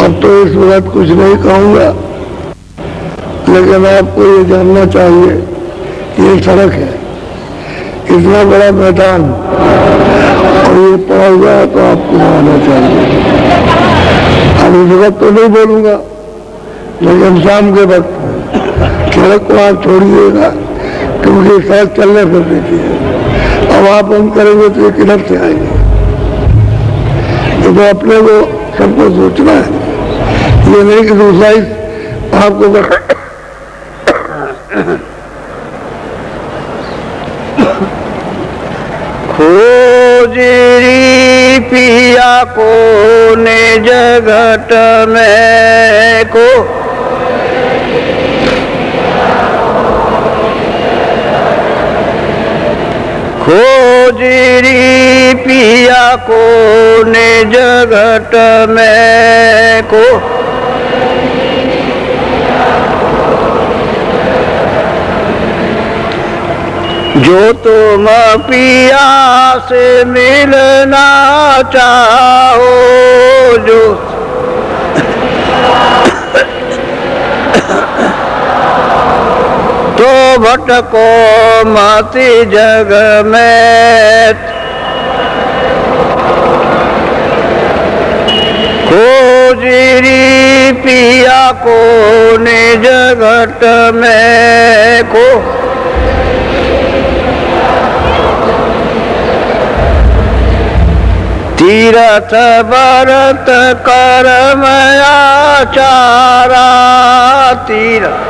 अब तो इस वक्त कुछ नहीं कहूँगा, लेकिन आपको ये जानना चाहिए कि ये सड़क है, इतना बड़ा मैदान, और ये पहुँच गया तो आपको आना चाहिए। अब इस वक्त तो नहीं बोलूँगा, लेकिन शाम के वक्त सड़क को आप छोड़िएगा, क्योंकि सड़क चलने फिर देती है। अब आप बंद करेंगे तो ये किधर से आएंगे? तो अपने को सबको सोचना है, ये नहीं कि दूसरा ही आपको खोजरी पिया को निज घट में को, खोजरी पिया को निज घट में को, जो तुम पिया से मिलना चाहो, जो तो भटको मत जग में, खोजरी पिया को निज घट में को, तीरथ व्रत कर्म आचारा, तीरथ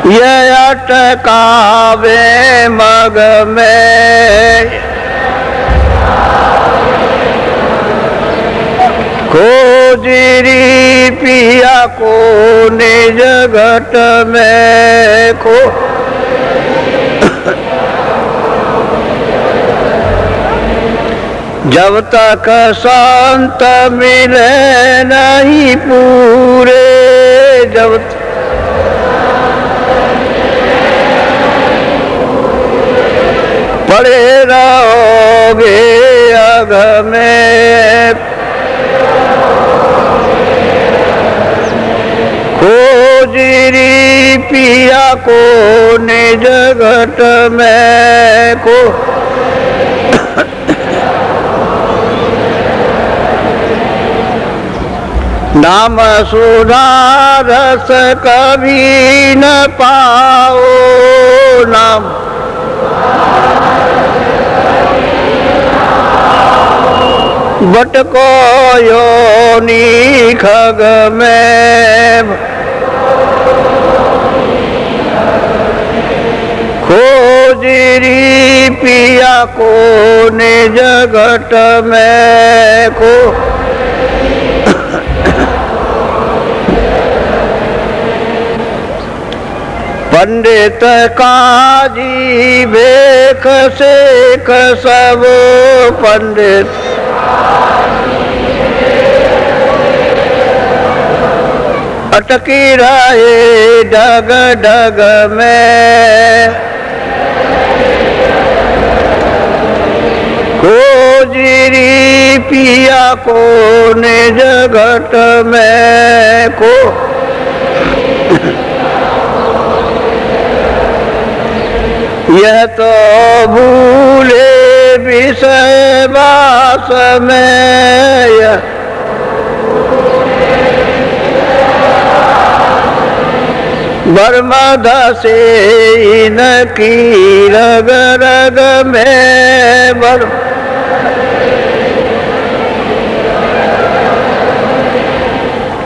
ये अटकावे मग में, खोजरी पिया को निज घट में को, जब तक संत मिले नहीं पूरे, जब पड़े रहोगे अघ में, खोजरी पिया को निज घट में को, नाम सुधा रस कभी न पाओ, नाम भटको योनि खग में, खोजरी पिया को निज घट में को, पंडित काजी भेख सेख सब, पंडित अटकी रहे डग डग में, खोजरी पिया को निज घट में को, यह तो भूले विषय वास में, बर्मद से इनकी रग रग में,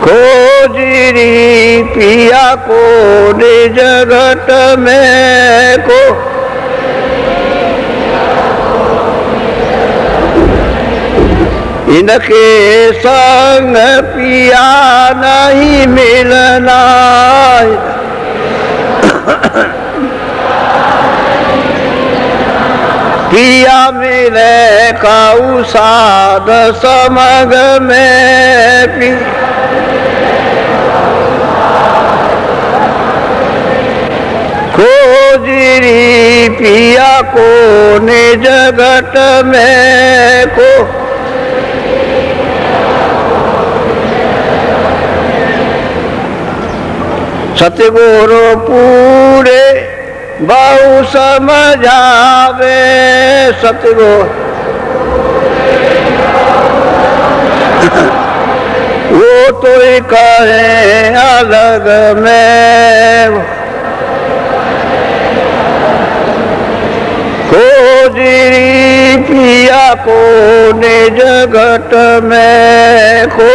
खोजरी पिया को निज घट में को, इनके संग पिया नहीं मिलना, पिया मिले काऊ साध समग में, खोजरी पिया को ने जगत में को सतगुरु पूरे बहु समझावे सतगुरु वो तो ही कहे अलग में खोजरी पिया को ने जगत में को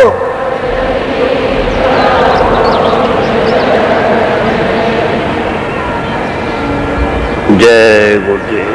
जय गुरुदेव।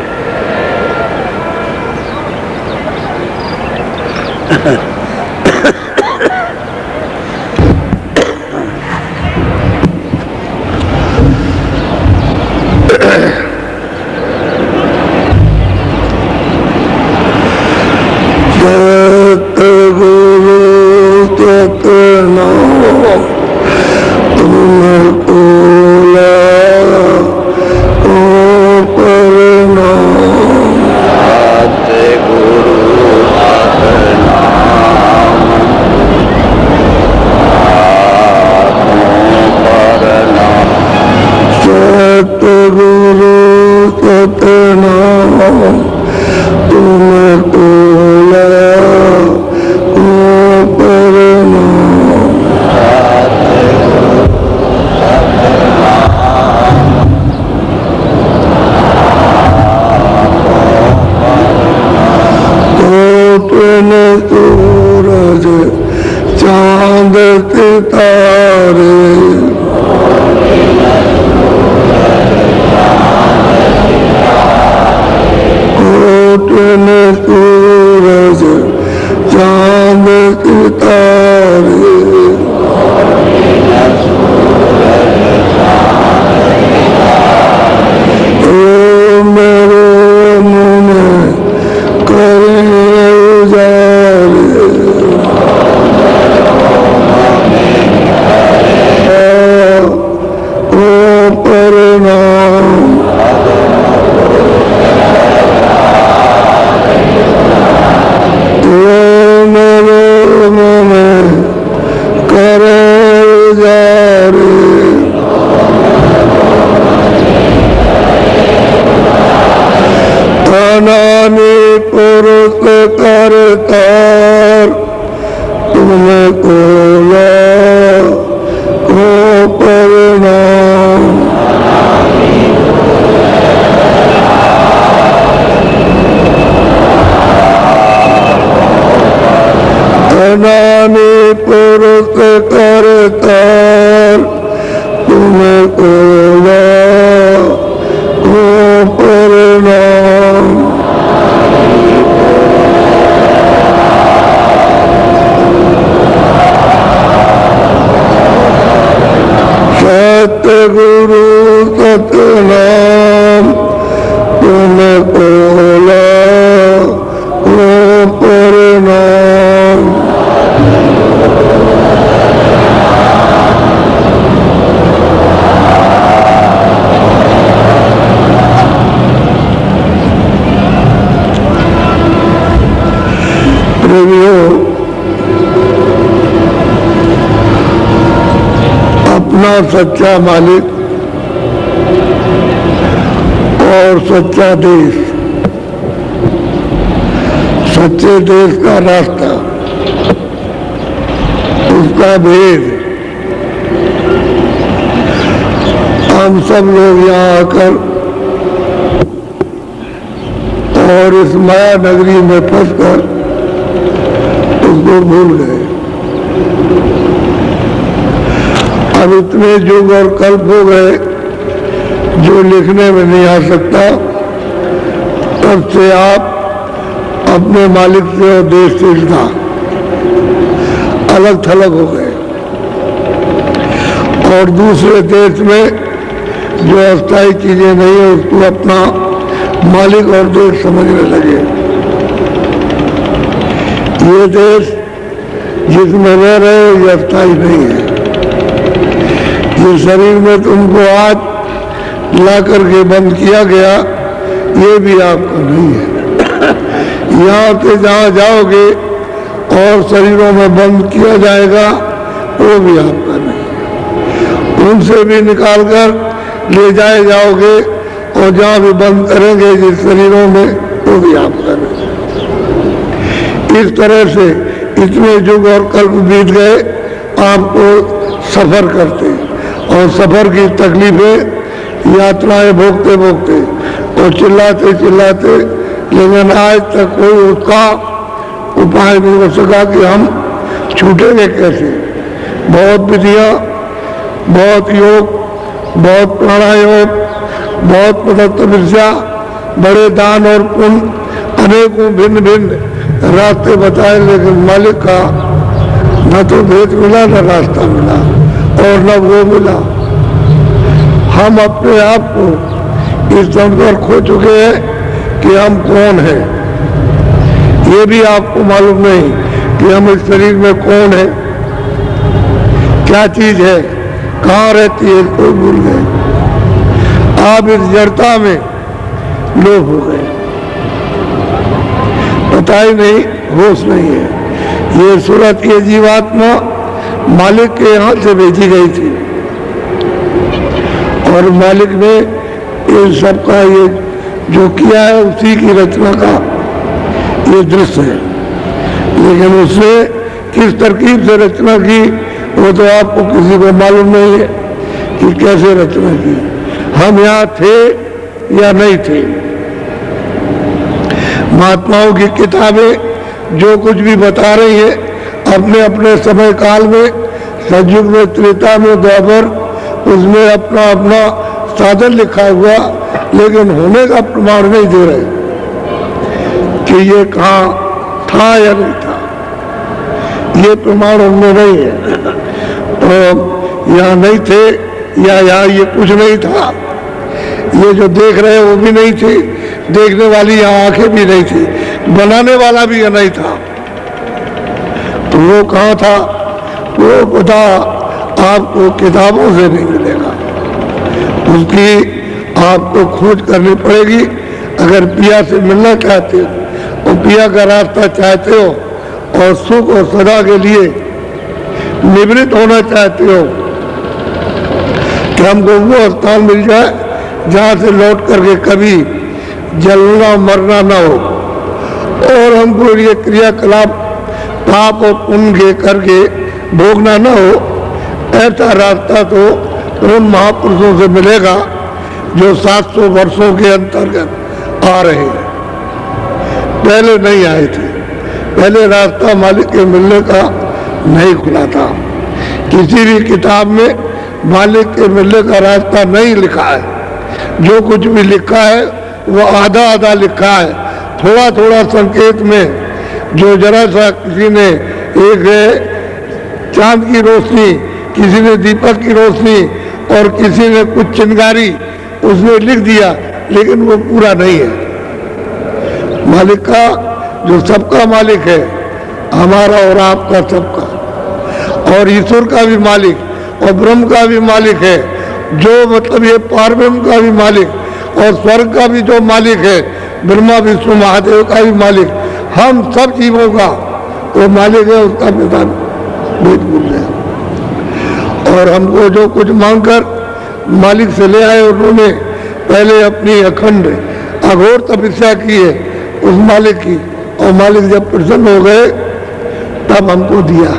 सच्चा मालिक और सच्चा देश, सच्चे देश का रास्ता, उसका भेद हम सब लोग यहाँ आकर और इस माया नगरी में फंसकर उसको भूल गए। अब इतने युग और कल्प हो गए जो लिखने में नहीं आ सकता। तब से आप अपने मालिक से और देश से इतना अलग थलग हो गए और दूसरे देश में जो अस्थायी चीजें नहीं है उसको अपना मालिक और देश समझने लगे। ये देश जिसमें रह रहे हो ये अस्थायी नहीं है। ये शरीर में तुमको आज ला करके बंद किया गया, ये भी आपका नहीं है। यहाँ से जहाँ जाओगे और शरीरों में बंद किया जाएगा, वो भी आपका नहीं। उनसे भी निकाल कर ले जाए जाओगे और जहाँ भी बंद करेंगे जिस शरीरों में, वो भी आपका नहीं। इस तरह से इतने युग और कल्प बीत गए आपको सफर करते, और सफर की तकलीफें यात्राएं भोगते भोगते और चिल्लाते चिल्लाते, लेकिन आज तक कोई उसका उपाय नहीं हो सका कि हम छूटेंगे कैसे। बहुत विधियाँ, बहुत योग, बहुत प्राणायाम, बहुत तपस्या, बड़े दान और पुण्य, अनेकों भिन्न भिन्न रास्ते बताए, लेकिन मालिक का न तो भेद मिला न रास्ता मिला और न वो मिला। हम अपने आप को इस दम पर खो चुके हैं कि हम कौन हैं। ये भी आपको मालूम नहीं कि हम इस शरीर में कौन है, क्या चीज है, कहाँ रहती है, कोई भूल गए। आप इस जड़ता में लोग हो गए, पता ही नहीं, होश नहीं है। ये सूरत, ये जीवात्मा मालिक के यहाँ से भेजी गई थी और मालिक ने इन सबका ये जो किया है उसी की रचना का ये दृश्य है। लेकिन उसने किस तरकीब से रचना की वो तो आपको किसी को मालूम नहीं है कि कैसे रचना की। हम यहाँ थे या नहीं थे। महात्माओं की किताबें जो कुछ भी बता रही है अपने अपने समय काल में, सतयुग में, त्रेता में, द्वापर, उसमें अपना अपना साधन लिखा हुआ, लेकिन होने का प्रमाण नहीं दे रहे कि ये कहाँ था या नहीं था। ये प्रमाण उनमें नहीं है। तो यहाँ नहीं थे या यहाँ ये कुछ नहीं था। ये जो देख रहे हैं वो भी नहीं थे, देखने वाली यहाँ आंखें भी नहीं थी, बनाने वाला भी ये नहीं था। तो वो कहाँ था वो पता आपको किताबों से नहीं मिलेगा, उसकी आपको खोज करनी पड़ेगी। अगर पिया से मिलना चाहते हो और पिया का रास्ता चाहते हो और सुख और सदा के लिए निवृत्त होना चाहते हो कि हमको वो स्थान मिल जाए जहाँ से लौट करके कभी जलना मरना ना हो और हमको ये क्रियाकलाप पाप और पुण्य करके भोगना ना हो, ऐसा रास्ता तो उन महापुरुषों से मिलेगा जो 700 वर्षों के अंतर्गत आ रहे हैं। पहले नहीं आए थे, पहले रास्ता मालिक के मिलने का नहीं खुला था। किसी भी किताब में मालिक के मिलने का रास्ता नहीं लिखा है। जो कुछ भी लिखा है वो आधा आधा लिखा है, थोड़ा थोड़ा संकेत में। जो जरा सा किसी ने एक चांद की रोशनी, किसी ने दीपक की रोशनी और किसी ने कुछ चिंगारी उसने लिख दिया, लेकिन वो पूरा नहीं है। मालिक का जो सबका मालिक है, हमारा और आपका सबका, और ईश्वर का भी मालिक और ब्रह्म का भी मालिक है, जो मतलब ये पारब्रह्म का भी मालिक और स्वर्ग का भी जो मालिक है, ब्रह्मा विष्णु महादेव का भी मालिक, हम सब जीवों का वो मालिक है, उसका पिता भेद भूल गया। और हमको जो कुछ मांगकर मालिक से ले आए, उन्होंने पहले अपनी अखंड अघोर तपस्या की है उस मालिक की, और मालिक जब प्रसन्न हो गए तब हमको दिया।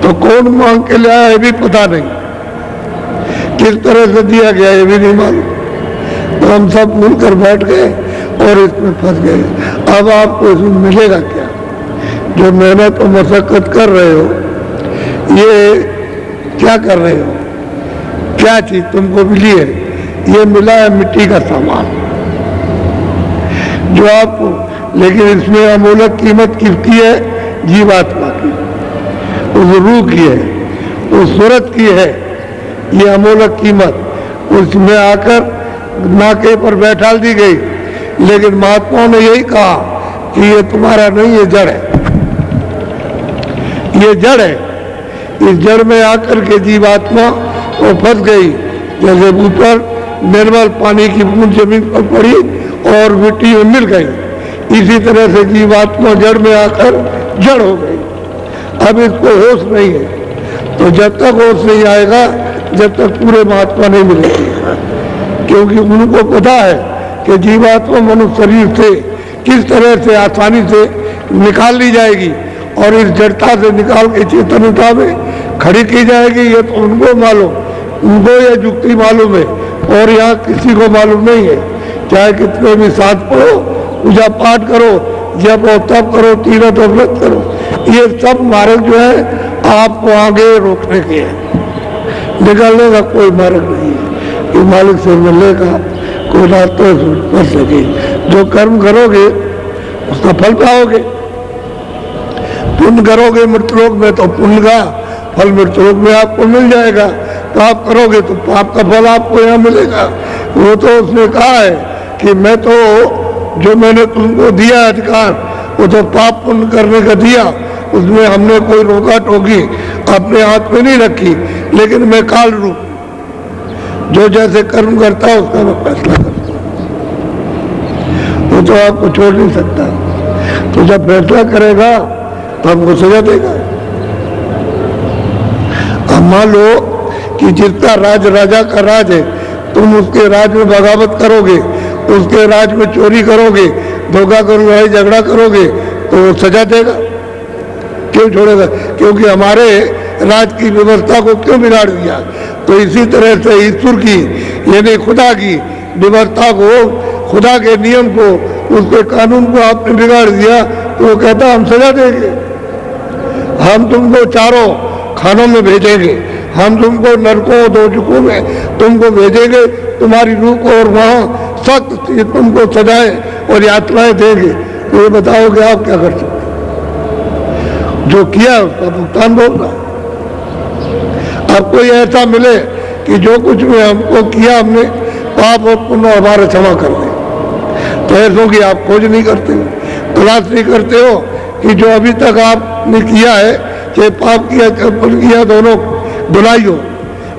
तो कौन मांग के ले आया ये भी पता नहीं, किस तरह से दिया गया ये भी नहीं मालूम। तो हम सब मिलकर बैठ गए और इसमें फंस गए। अब आपको इसमें मिलेगा क्या? जो मेहनत और मशक्कत कर रहे हो, ये क्या कर रहे हो? क्या चीज तुमको मिली है? ये मिला है मिट्टी का सामान जो आपको, लेकिन इसमें अमूलक कीमत किसकी है? जीवात्मा की, उस रूह की है, उस सूरत की है ये अमूलक कीमत। उसमें आकर नाके पर बैठा दी गई, लेकिन महात्माओं ने यही कहा कि ये तुम्हारा नहीं, ये जड़ है, ये जड़ है। इस जड़ में आकर के जीवात्मा वो फंस गई। जैसे ऊपर निर्मल पानी की बूंद जमीन पर पड़ी और मिट्टी में मिल गई। इसी तरह से जीवात्मा जड़ में आकर जड़ हो गई। अब इसको होश नहीं है, तो जब तक होश नहीं आएगा जब तक पूरे महात्मा नहीं मिलेंगे, क्योंकि उनको पता है कि जीवात्मा मनुष्य शरीर से किस तरह से आसानी से निकाल ली जाएगी और इस जड़ता से निकाल के चेतनता में खड़ी की जाएगी। ये तो उनको मालूम, उनको ये युक्ति मालूम है और यहाँ किसी को मालूम नहीं है। चाहे कितने भी साथ पढ़ो, पूजा पाठ करो, जब और तब करो, तीरथ और व्रत करो, ये सब मार्ग जो है आपको आगे रोकने के हैं। निकलने का कोई मार्ग नहीं है कि मालिक से मिलने का कोई रास्ता कर सके। जो कर्म करोगे उसका फल पाओगे। पुण्य करोगे मृतलोक में तो पुण्य का फल मृतलोक में आपको मिल जाएगा। पाप करोगे तो पाप का फल आपको यहाँ मिलेगा। वो तो उसने कहा है कि मैं तो जो मैंने तुमको दिया अधिकार वो तो पाप पुण्य करने का दिया, उसमें हमने कोई रोका टोकी अपने हाथ में नहीं रखी, लेकिन मैं काल रूप जो जैसे कर्म करता है उसका मैं फैसला करता हूँ। वो तो आपको छोड़ नहीं सकता। तो जब फैसला करेगा तो हमको सजा देगा। अब मान लो कि जिसका राज राजा का राज है, तुम उसके राज में बगावत करोगे, उसके राज में चोरी करोगे, धोखा करोगे, झगड़ा करोगे, तो वो सजा देगा। क्यों छोड़ेगा? क्योंकि हमारे राज की व्यवस्था को क्यों बिगाड़ दिया। तो इसी तरह से ईश्वर की यानी खुदा की व्यवस्था को, खुदा के नियम को, उसके कानून को आपने बिगाड़ दिया, तो वो कहता हम सजा देंगे। हम तुमको चारों खानों में भेजेंगे, हम तुमको नरकों दोजकों में तुमको भेजेंगे, तुम्हारी रूह को, और वहाँ सख्त तुमको सजाएं और यातनाएं देंगे। तो ये बताओ कि आप क्या कर सकते? जो किया उसका भुगतान भोगना। अब कोई ऐसा मिले कि जो कुछ भी हमको किया हमने पाप और पुण्य हमारे क्षमा कर दे, तो ऐसों की आप खोज नहीं करते हो, तलाश नहीं करते हो कि जो अभी तक आपने किया है, चाहे पाप किया चाहे पुण्य किया, दोनों बुराई हो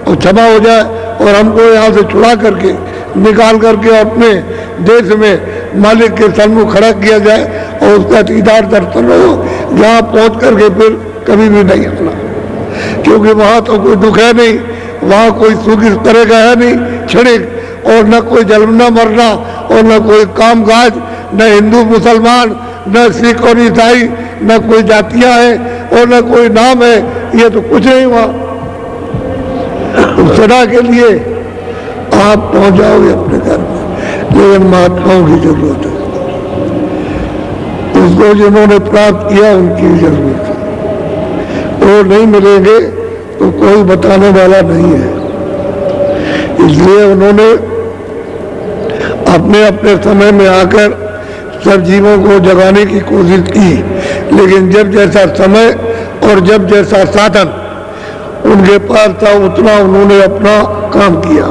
और क्षमा हो जाए और हमको यहाँ से छुड़ा करके निकाल करके अपने देश में मालिक के सन्मुख खड़ा किया जाए और उसका दीदार दर्शन हो, जहाँ पहुँच करके फिर कभी भी नहीं अपना। क्योंकि वहाँ तो कोई दुख है नहीं, वहाँ कोई सुख इस तरह का है नहीं क्षणिक, और न कोई जन्मना मरना और न कोई काम काज, न हिंदू मुसलमान, न सिख और ईसाई, न कोई जातियाँ हैं और न कोई नाम है, ये तो कुछ नहीं वहाँ। सदा के लिए आप पहुंच जाओगे अपने घर में, लेकिन महात्माओं की जरूरत है। उसको जिन्होंने प्राप्त किया उनकी जरूरत है। वो नहीं मिलेंगे तो कोई बताने वाला नहीं है। इसलिए उन्होंने अपने अपने समय में आकर सब जीवों को जगाने की कोशिश की, लेकिन जब जैसा समय और जब जैसा साधन उनके पास था उतना उन्होंने अपना काम किया,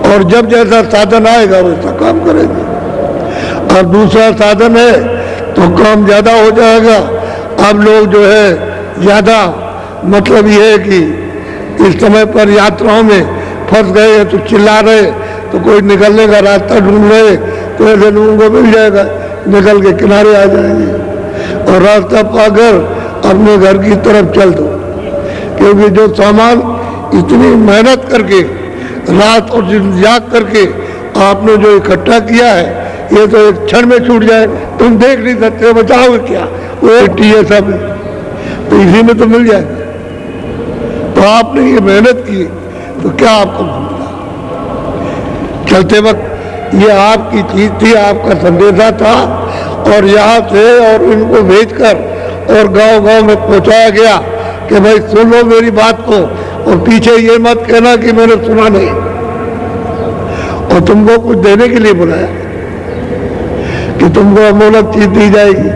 और जब जैसा साधन आएगा वैसा काम करेंगे। और दूसरा साधन है तो काम ज्यादा हो जाएगा। अब लोग जो है ज्यादा, मतलब ये है कि इस समय पर यात्राओं में फंस गए तो चिल्ला रहे, तो कोई निकलने का रास्ता ढूंढ रहे, तो ऐसे लोगों को मिल जाएगा, निकल के किनारे आ जाएंगे और रास्ता पाकर अपने घर की तरफ चल दो। क्योंकि जो सामान इतनी मेहनत करके रात और दिन जाग करके आपने जो इकट्ठा किया है, ये तो एक क्षण में छूट जाए, तुम देख नहीं सकते, बचाओगे क्या? वो मिट्टी है सब, तो इसी में तो मिल जाएगा। तो आपने ये मेहनत की तो क्या आपको मिला? चलते वक्त ये आपकी चीज थी, आपका संदेशा था, और यहाँ से और इनको भेजकर और गांव-गांव में पहुंचाया गया कि भाई सुन लो मेरी बात को, और पीछे ये मत कहना कि मैंने सुना नहीं। और तुमको कुछ देने के लिए बुलाया कि तुमको अमोलक चीज दी जाएगी,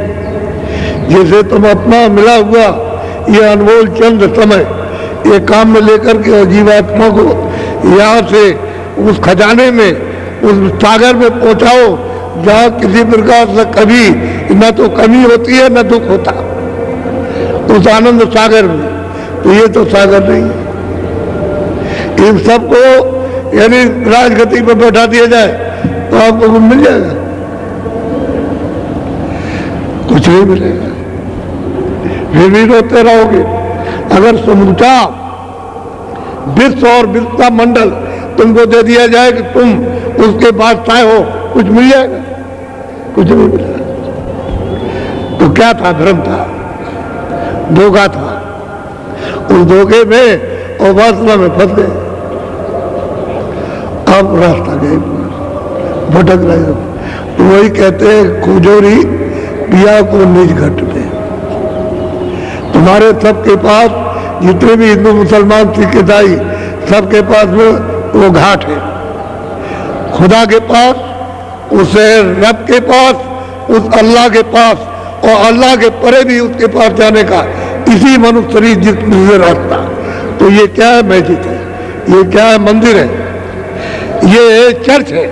जिसे तुम अपना मिला हुआ ये अनमोल चंद समय ये काम में लेकर के जीवात्मा को यहाँ से उस खजाने में, उस सागर में पहुंचाओ जहाँ किसी प्रकार से कभी न तो कमी होती है न दुख होता, उस आनंद सागर में। तो ये तो सागर नहीं है। इन सबको यानी राजगति पर बैठा दिया जाए तो आपको कुछ मिल जाएगा? कुछ नहीं मिलेगा, फिर भी रोते रहोगे। अगर समूचा विश्व और विश्व मंडल तुमको दे दिया जाए कि तुम उसके बादशाह हो, कुछ मिल जाएगा? कुछ नहीं मिलेगा। तो क्या था? भ्रम था, धोखा था। उस धोखे में और वासना में फंस गए। आप रास्ता गए, भटक रहे हो। तो वही कहते हैं, खोजोरी पिया को निज घट में। तुम्हारे सबके पास, जितने भी हिंदू मुसलमान सिख ईसाई, सबके पास में वो घाट है। खुदा के पास, उसे रब के पास, उस अल्लाह के पास, और अल्लाह के परे भी उसके पास जाने का इसी मनुष्य शरीर जिसमें से रास्ता। तो ये क्या है? मस्जिद है, ये क्या है? मंदिर है, ये चर्च है,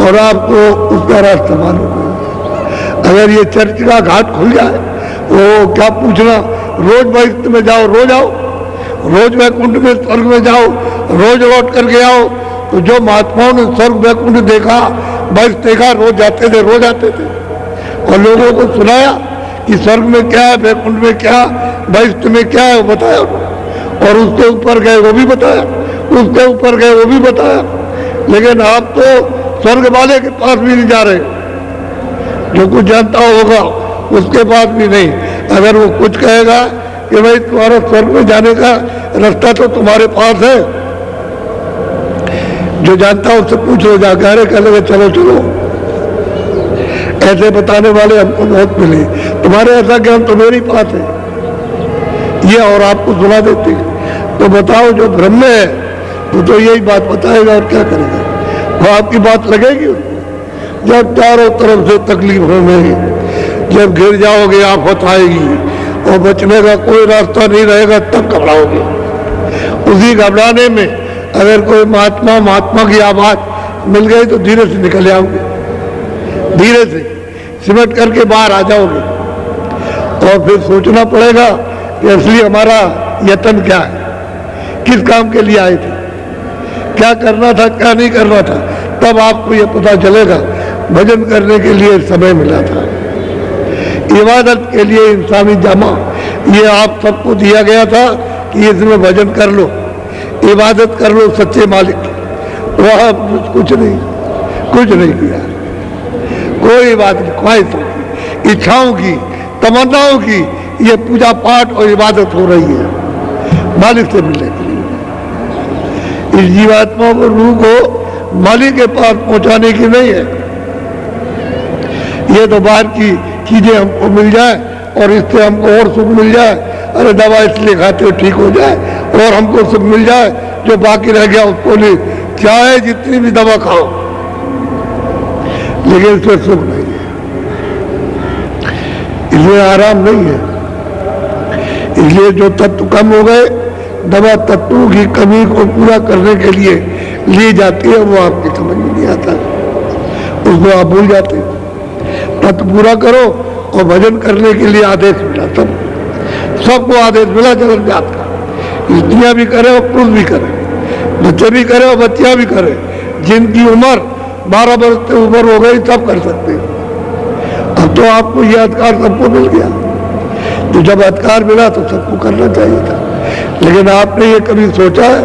और आपको उसका रास्ता मालूम है। अगर ये चर्च का घाट खुल जाए, वो क्या पूछना, रोज वैकुंठ में जाओ, रोज आओ, रोज वैकुंठ में स्वर्ग में जाओ, रोज लौट करके आओ। तो जो महात्माओं ने स्वर्ग वैकुंठ देखा, बस देखा, रोज जाते थे, रोज आते थे, और लोगों को सुनाया कि स्वर्ग में क्या है, वैकुंठ में क्या, वैकुंठ में क्या है, वो बताया। और उसके ऊपर गए, वो भी बताया, उसके ऊपर गए, वो भी बताया। लेकिन आप तो स्वर्ग वाले के पास भी नहीं जा रहे, जो कुछ जानता होगा उसके पास भी नहीं। अगर वो कुछ कहेगा कि भाई तुम्हारा स्वर्ग में जाने का रास्ता तो तुम्हारे पास है, जो जानता उससे पूछ लो जाकर, अरे कह लगे चलो चलो। ऐसे बताने वाले हमको बहुत मिले, तुम्हारे ऐसा ज्ञान तो मेरे पास है, ये और आपको सुना देते हैं। तो बताओ, जो भ्रम में है वो तो यही बात बताएगा, और क्या करेगा? वो आपकी बात लगेगी उसको। जब चारों तरफ से तकलीफों में जब गिर जाओगे, आफत आएगी और बचने का कोई रास्ता नहीं रहेगा, तब घबराओगे। उसी घबराने में अगर कोई महात्मा की आवाज मिल गई तो धीरे से निकल जाओगे, धीरे से सिमट करके बाहर आ जाओगे। और फिर सोचना पड़ेगा कि असली हमारा यत्न क्या है, किस काम के लिए आए थे, क्या करना था, क्या नहीं करना था। तब आपको ये पता चलेगा भजन करने के लिए समय मिला था, इबादत के लिए इंसानी जामा ये आप सबको दिया गया था कि इसमें भजन कर लो, इबादत कर लो सच्चे मालिक की। वह कुछ नहीं किया। कोई बात नहीं, ख्वाहिशों की, इच्छाओं की, तमन्नाओं की ये पूजा पाठ और इबादत हो रही है मालिक से मिलने के लिए। इस जीवात्मा को, रूह को मालिक के पास पहुंचाने की नहीं है। ये तो बाहर की चीजें हमको मिल जाए और इससे हमको और सुख मिल जाए, अरे दवा इसलिए खाते हो ठीक हो जाए, और हमको सुख मिल जाए, जो बाकी रह गया उसको नहीं। चाहे जितनी भी दवा खाओ, लेकिन इससे सुख नहीं है, इसलिए आराम नहीं है। इसलिए जो तत्व कम हो गए, दवा तत्वों की कमी को पूरा करने के लिए ली जाती है, वो आपकी समझ में नहीं आता, उसको आप भूल जाते हैं। तत्व पूरा करो और भजन करने के लिए आदेश मिला, सबको आदेश मिला जगत जात का। स्त्रियां भी करे और पुरुष भी करे, बच्चे भी करे और बच्चियां भी करे। जिनकी उम्र 12 वर्ष से ऊपर हो गई सब कर सकते हैं। अब तो आपको यह अधिकार सबको मिल गया, तो जब अधिकार मिला तो सबको करना चाहिए था। लेकिन आपने ये कभी सोचा है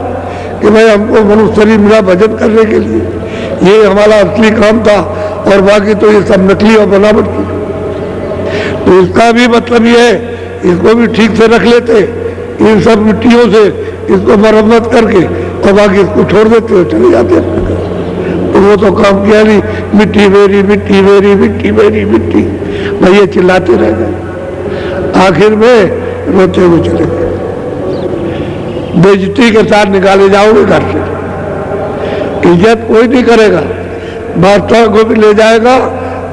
कि भाई हमको मनुष्य शरीर मिला भजन करने के लिए, ये हमारा असली काम था और बाकी तो ये सब नकली और बनावट की। तो इसका भी मतलब ये है, इसको भी ठीक से रख लेते, इन सब मिट्टियों से इसको मरम्मत करके, और बाकी इसको छोड़ देते हो, चले जाते हैं। तो वो तो काम किया नहीं, मिट्टी मेरी, मिट्टी मेरी, मिट्टी मेरी, मिट्टी, भाई ये चिल्लाते रह गए। आखिर में रोते हुए चले गए। बेइज्जती के साथ निकाले जाओगे घर से, इज्जत कोई नहीं करेगा। बादशाह को भी ले जाएगा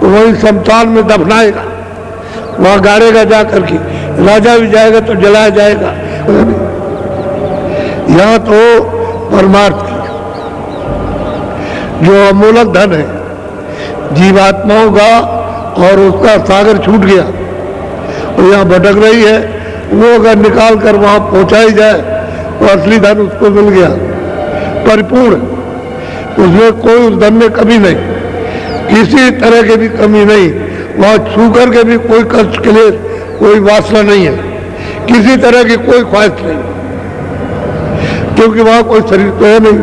तो वही शमशान में दफनाएगा, वहां गाड़ेगा जा करके। राजा भी जाएगा तो जलाया जाएगा। यहाँ तो परमार्थ की जो अमूलक धन है जीवात्माओं का, और उसका सागर छूट गया और यहाँ भटक रही है, वो अगर निकाल कर वहां पहुंचाई जाए तो असली धन उसको मिल गया। परिपूर्ण, उसमें कोई उस धन में कमी नहीं, किसी तरह की भी कमी नहीं, वहाँ छू करके भी कोई कष्ट के लिए कोई वासना नहीं है, किसी तरह की कोई ख्वाहिश नहीं, क्योंकि वहाँ कोई शरीर तो है नहीं,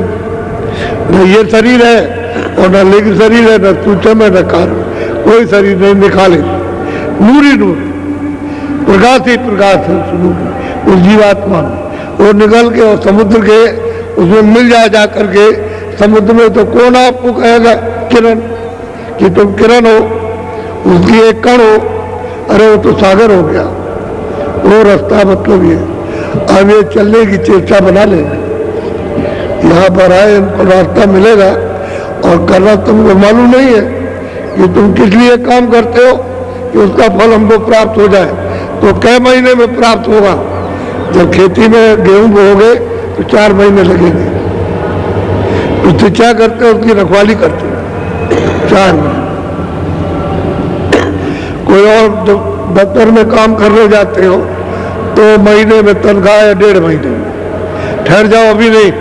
न ये शरीर है और न लिंग शरीर है, न सूक्ष्म है, न कारण, कोई शरीर नहीं, निकाले नूर ही नूर, प्रकाश ही प्रकाश है उस जीवात्मा में। वो निकल के और समुद्र के उसमें मिल जा करके समुद्र में, तो कौन आपको कहेगा किरण कि तुम किरण हो, उसकी एक कण हो, अरे वो तो सागर हो गया। वो रास्ता मतलब ये, अब ये चलने की चेष्टा बना ले, यहाँ पर आए इनको रास्ता मिलेगा, और करना तुमको मालूम नहीं है कि तुम किस लिए काम करते हो कि उसका फल हमको प्राप्त हो जाए। तो कई महीने में प्राप्त होगा? जब खेती में गेहूं बोओगे तो 4 महीने लगेंगे, उससे क्या करते हो? उसकी रखवाली करते हो 4 महीने। कोई और दफ्तर में काम करने जाते हो तो महीने में तनख्वाह या 1.5 महीने में। ठहर जाओ, अभी नहीं,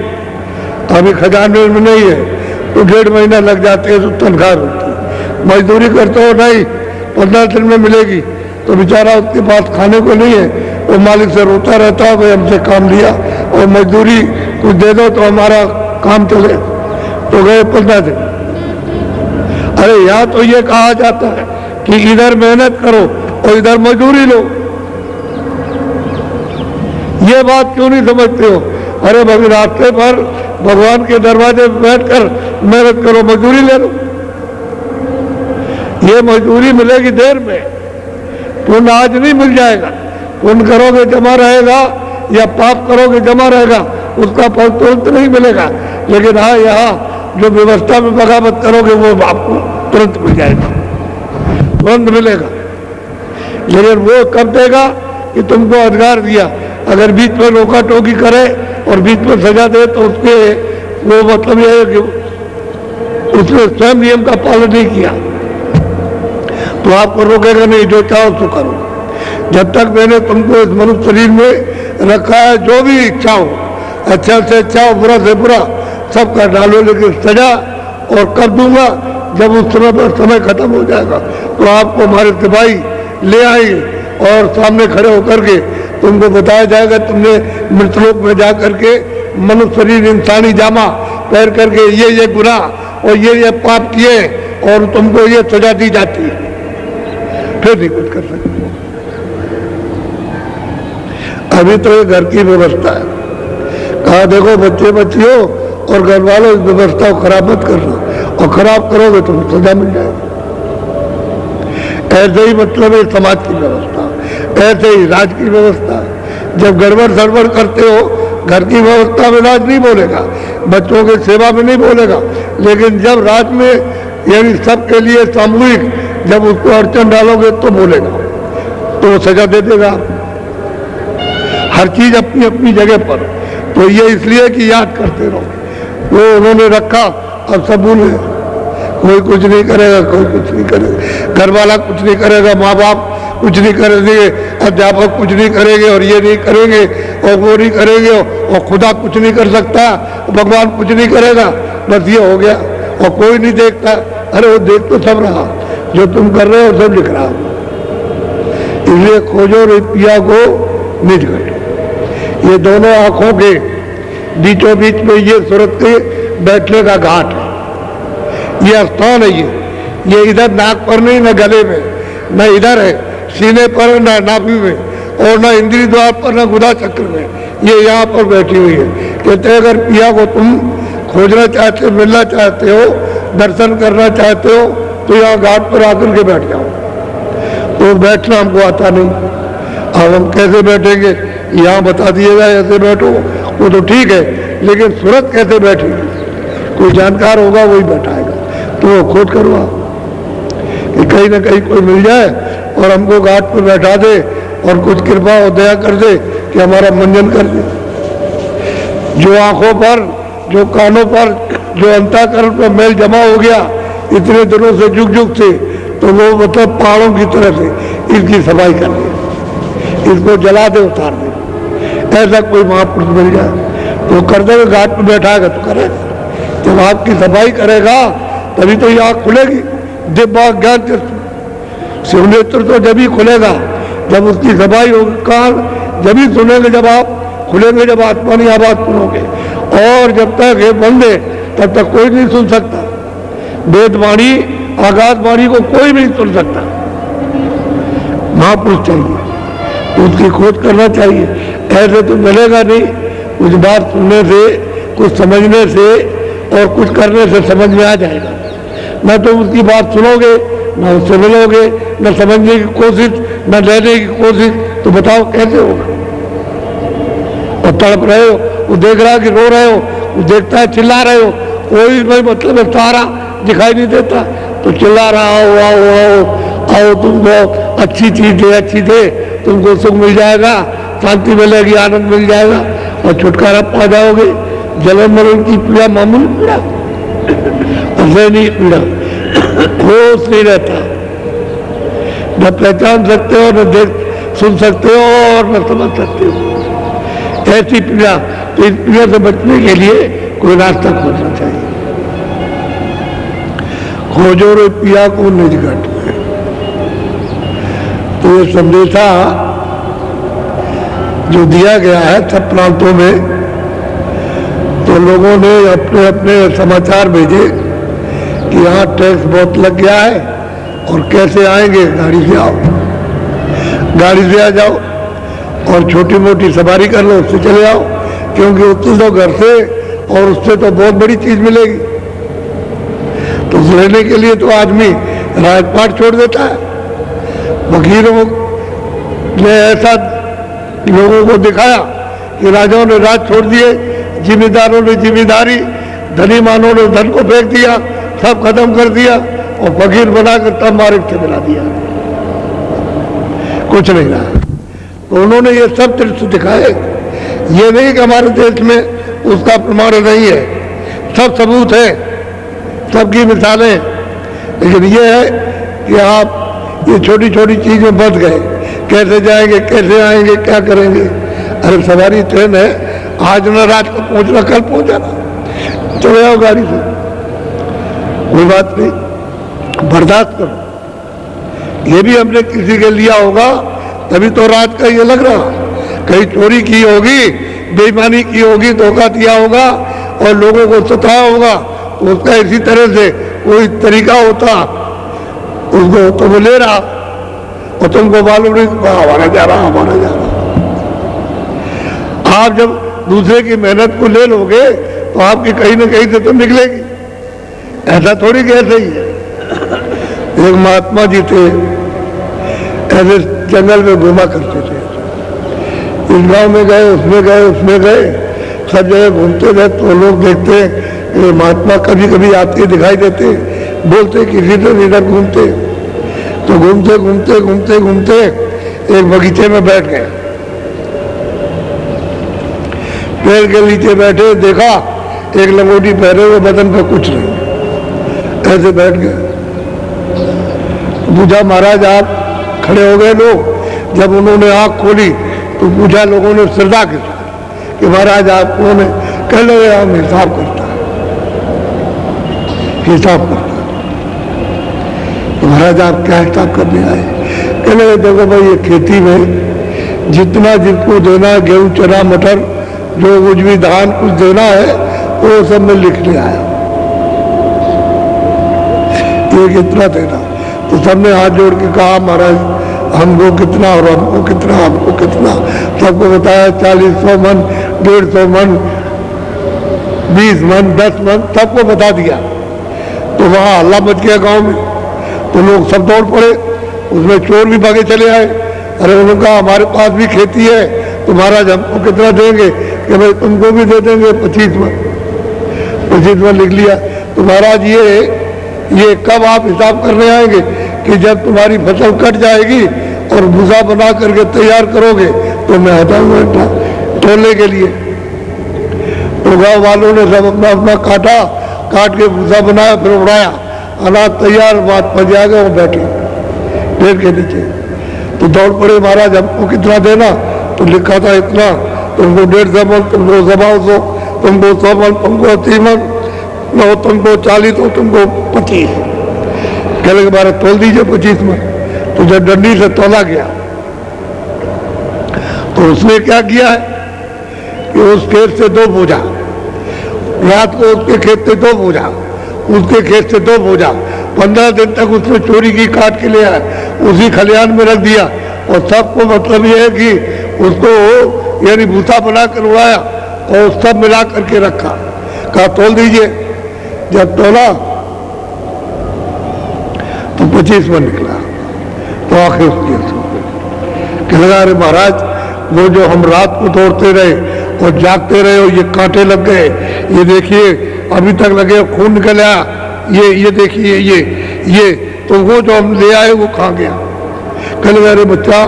अभी खजाने में नहीं है, तो 1.5 महीना लग जाते हैं, तो तनख्वाह होती है। मजदूरी करते हो, नहीं 15 दिन में मिलेगी, तो बेचारा उसके पास खाने को नहीं है, वो मालिक से रोता रहता है, भाई हमसे काम लिया और मजदूरी कुछ दे दो तो हमारा काम चले, तो गए 15 दिन। अरे यहाँ तो ये कहा जाता है कि इधर मेहनत करो और इधर मजदूरी लो। ये बात क्यों नहीं समझते हो? अरे भाई रास्ते पर भगवान के दरवाजे पर बैठकर मेहनत करो, मजदूरी ले लो। ये मजदूरी मिलेगी देर में, पुण्य आज नहीं मिल जाएगा। पुण्य करोगे जमा रहेगा या पाप करोगे जमा रहेगा, उसका फल तुरंत नहीं मिलेगा। लेकिन हाँ, यहाँ जो व्यवस्था में बगावत करोगे वो आपको तुरंत मिल जाएगा, तुरंत मिलेगा। लेकिन वो कब देगा कि तुमको अधिकार दिया। अगर बीच में रोका टोकी करे और बीच में सजा दे तो उसके वो मतलब यह है कि उसने स्वयं नियम का पालन नहीं किया, तो आपको रोकेगा नहीं, जो चाहो सो करो। जब तक मैंने तुमको इस मनुष्य शरीर में रखा है, जो भी इच्छा हो, अच्छा से अच्छा हो, बुरा से बुरा, सब कर डालो, लेकिन सजा और कर दूंगा जब उस समय पर समय खत्म हो जाएगा। तो आपको हमारे सिपाही ले आएंगे और सामने खड़े होकर के तुमको बताया जाएगा, तुमने मृतलोक में जा करके मनुष्य शरीर इंसानी जामा पहन करके ये गुनाह और ये पाप किए और तुमको ये सजा दी जाती है, फिर नहीं कुछ कर सकते। अभी तो ये घर की व्यवस्था है, कहा देखो बच्चे बच्चियों और घर वालों, इस व्यवस्था को खराब मत करना, और खराब करोगे तो सजा मिल जाएगी। ऐसे ही मतलब है समाज की व्यवस्था, ऐसे ही राज की व्यवस्था। जब गड़बड़ सड़बड़ करते हो, घर की व्यवस्था में राज नहीं बोलेगा, बच्चों की सेवा में नहीं बोलेगा, लेकिन जब राज में यानी सबके लिए सामूहिक जब उसको अड़चन डालोगे तो बोलेगा, तो सजा दे देगा। हर चीज अपनी अपनी जगह पर। तो ये इसलिए कि याद करते रहो, वो उन्होंने रखा, अब सब भूले। कोई कुछ नहीं करेगा, कोई कुछ नहीं करेगा, घर वाला कुछ नहीं करेगा, माँ बाप कुछ नहीं करेंगे, अध्यापक कुछ नहीं करेंगे, और ये नहीं करेंगे और वो नहीं करेंगे, और खुदा कुछ नहीं कर सकता, भगवान कुछ नहीं करेगा, बस ये हो गया। और कोई नहीं देखता, अरे वो देख तो सब रहा, जो तुम कर रहे हो सब लिख रहा। इसलिए खोजो रे पिया को निज घट। ये दोनों आंखों के बीचों बीच में ये सूरत के बैठने का घाट है, ये स्थान है। ये इधर नाक पर नहीं, न गले में, न इधर है सीने पर, न नाभि में, और न इंद्रिय द्वार पर, न गुदा चक्र में, ये यहाँ पर बैठी हुई है। कहते हैं अगर पिया को तुम खोजना चाहते हो, मिलना चाहते हो, दर्शन करना चाहते हो, तो यहाँ घाट पर आकर के बैठ जाओ। तो बैठना हमको आता नहीं, अब हम कैसे बैठेंगे? यहाँ बता दिएगा ऐसे बैठो, वो तो ठीक है, लेकिन सूरत कैसे बैठेगी? कोई जानकार होगा वही बैठाएगा, तो वो खोज करो आप कि कहीं ना कहीं कोई मिल जाए और हमको घाट पर बैठा दे और कुछ कृपा और दया कर दे कि हमारा मंजन कर दे। जो आंखों पर, जो कानों पर, जो अंतःकरण पर मैल जमा हो गया इतने दिनों से, जुग जुग से, तो वो मतलब पहाड़ों की तरह से इसकी सफाई कर दे, इसको जला दे, उतार दे। ऐसा कोई महापुरुष मिल जाए वो कर्तव्य घाट पर बैठाएगा तो करेगा, जब आपकी सफाई करेगा तभी तो ये आँख खुलेगी। दिव्य ज्ञान शिवनेत्र तो जब ही खुलेगा जब उसकी सफाई होगी, कान जब ही सुनेंगे जब आप खुलेंगे, जब आत्मा की आवाज सुनोगे। और जब तक ये बंद है तब तक कोई नहीं सुन सकता। वेदवाणी आकाशवाणी को कोई नहीं सुन सकता। महापुरुष चाहिए, उसकी खोज करना चाहिए। ऐसे तो मिलेगा नहीं। कुछ बात सुनने से, कुछ समझने से और कुछ करने से समझ में आ जाएगा। न तो उसकी बात सुनोगे, न उससे मिलोगे, न समझने की कोशिश, न लेने की कोशिश, तो बताओ कैसे होगा। और तड़प रहे हो, वो देख रहा है कि रो रहे हो, वो देखता है चिल्ला रहे हो, कोई नहीं मतलब है, सारा दिखाई नहीं देता, तो चिल्ला रहा आओ आओ आओ आओ, तुमको अच्छी चीज दे, अच्छी दे, तुमको सुख मिल जाएगा, शांति मिलेगी, आनंद मिल जाएगा और छुटकारा पा जाओगे। जलन मरण की पीड़ा मामूली पीड़ा, असहनीय पीड़ा, होश नहीं रहता, न पहचान सकते हो, न देख सुन सकते हो और न समझ सकते हो। ऐसी पीड़ा, तो इस पीड़ा से बचने के लिए कोई रास्ता खोजना चाहिए। खोजो रे पिया को निज घट में। तो ये संदेशा जो दिया गया है सब प्रांतों में, तो लोगों ने अपने अपने समाचार भेजे कि यहाँ टैक्स बहुत लग गया है और कैसे आएंगे, गाड़ी से आओ, गाड़ी से आ जाओ और छोटी मोटी सवारी कर लो, उससे चले आओ, क्योंकि उतने तो घर से और उससे तो बहुत बड़ी चीज मिलेगी। तो लेने के लिए तो आदमी राजपाट छोड़ देता है। वकीलों ने ऐसा लोगों को दिखाया कि राजाओं ने राज छोड़ दिए, जिम्मेदारों ने जिम्मेदारी, धनीमानों ने धन को फेंक दिया, सब खत्म कर दिया और फकीर बनाकर तब मार्ग से मिला दिया, कुछ नहीं रहा। तो उन्होंने ये सब दृश्य दिखाए। ये नहीं कि हमारे देश में उसका प्रमाण नहीं है, सब सबूत है, सबकी मिसालें। लेकिन ये है कि आप ये छोटी छोटी चीजें बच गए, कैसे जाएंगे, कैसे आएंगे, क्या करेंगे। अरे सवारी ट्रेन है, आज न रात को पहुंचना, कल पहुंचाना, चले आओ गाड़ी से, कोई बात नहीं, बर्दाश्त करो। ये भी हमने किसी के लिया होगा, तभी तो रात का ये लग रहा। कहीं चोरी की होगी, बेईमानी की होगी, धोखा दिया होगा और लोगों को सताया होगा, तो उसका इसी तरह से कोई तरीका होता, उसको तो वो ले रहा और तुमको मालूम नहीं हमारा जा रहा, हमारा जा रहा। आप जब दूसरे की मेहनत को ले लोगे तो आपकी कहीं ना कहीं से तो निकलेगी। ऐसा थोड़ी कि ऐसे ही है। एक महात्मा जी थे, ऐसे जंगल में घूमा करते थे, इस गांव में गए, उसमें गए, उसमें गए, सब जगह घूमते रहे। तो लोग देखते कि महात्मा कभी कभी आते दिखाई देते, बोलते किसी से इधर घूमते। तो घूमते घूमते घूमते घूमते एक बगीचे में बैठ गए, पेड़ के नीचे बैठे, देखा एक लंगोटी पहने हुए, बदन पे कुछ नहीं, ऐसे बैठ गए। पूछा महाराज आप खड़े हो गए लोग। जब उन्होंने आंख खोली तो पूछा लोगों ने श्रद्धा के साथ कि महाराज आप कौन है? कह लो हम हिसाब करता है, हिसाब करता। तो महाराज आप क्या हिसाब करने आए? कह लो देखो भाई ये खेती में जितना जिनको देना, गेहूं चना मटर जो कुछ भी धान कुछ देना है वो सब मैं लिखने आया, ये कितना देना। तो सबने हाथ जोड़ के कहा महाराज हमको कितना और हमको कितना, हमको कितना। सबको बताया 40-100 मन, 150 मन, 20 मन, 10 मन, सबको बता दिया। तो वहाँ हल्ला मच गया गांव में। तो लोग सब दौड़ पड़े, उसमें चोर भी भागे चले आए। अरे उन्होंने कहा हमारे पास भी खेती है, तो महाराज हमको कितना देंगे? कि भाई तुमको भी दे देंगे 25 मन। 25 मन लिख लिया। तो महाराज ये कब आप हिसाब करने आएंगे? कि जब तुम्हारी फसल कट जाएगी और भूसा बना करके तैयार करोगे तो मैं आ जाऊंगा तोलने के लिए। तो गाँव वालों ने सब अपना अपना काट के भूसा बनाया, फिर उड़ाया, अनाज तैयार, बात पड़ जाएगा, वो बैठे पेड़ के नीचे। तो दौड़ पड़े महाराज हमको कितना देना? तो लिखा था इतना, तुमको 150 मन, तुमको 125 तुमको 100 मन, तुमको 80 मन, लो तुमको 40, तो तुमको 25। कहने के बारे तोल दीजिए 25 मन। तो जब डंडी से तोला गया तो उसने क्या किया है कि उस खेत से 2 बोझा, रात को उसके खेत से 2 बोझा, उसके खेत से 2 बोझा, 15 दिन तक उसने चोरी की, काट के ले आया, उसी खलिहान में रख दिया। और सबको मतलब ये है कि उसको यानी भूसा बना कर उड़ाया और सब मिला करके रखा। कहा तोल दीजिए। जब तोला तो 25 मन निकला। तो आखिर उसकी कहने लगा, अरे महाराज, वो जो हम रात को दौड़ते रहे और जागते रहे और ये कांटे लग गए, ये देखिए अभी तक लगे, खून निकल आया, ये देखिए, ये तो वो जो हम ले आए वो कहाँ गया। कहने लगा, अरे बच्चा,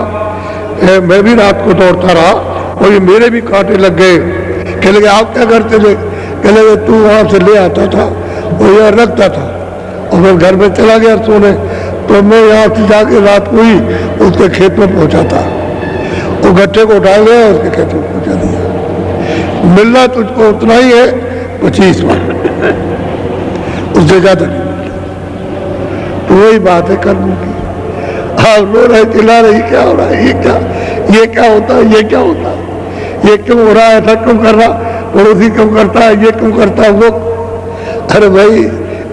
मैं भी रात को दौड़ता रहा और ये मेरे भी कांटे लग गए। कहने लगे, आप क्या करते थे? कहने लगे, तू वहां से ले आता था और यहाँ रखता था और मैं घर में चला गया सोने, तो मैं यहाँ से जाके रात को ही उसके खेत में पहुंचा था। वो गट्टे को उठा गया और उसके खेत में पहुंचा दिया। मिलना तुझको उतना ही है, 25 मन, उससे ज्यादा नहीं मिलता। तो वही बात है कर्म की। आप रो रहे, चिल्ला रहे, क्या हो रहा है, ये क्या होता है, ये क्या होता है, ये क्यों हो रहा है, ऐसा क्यों कर रहा, पड़ोसी क्यों करता है, ये क्यों करता है वो। अरे भाई,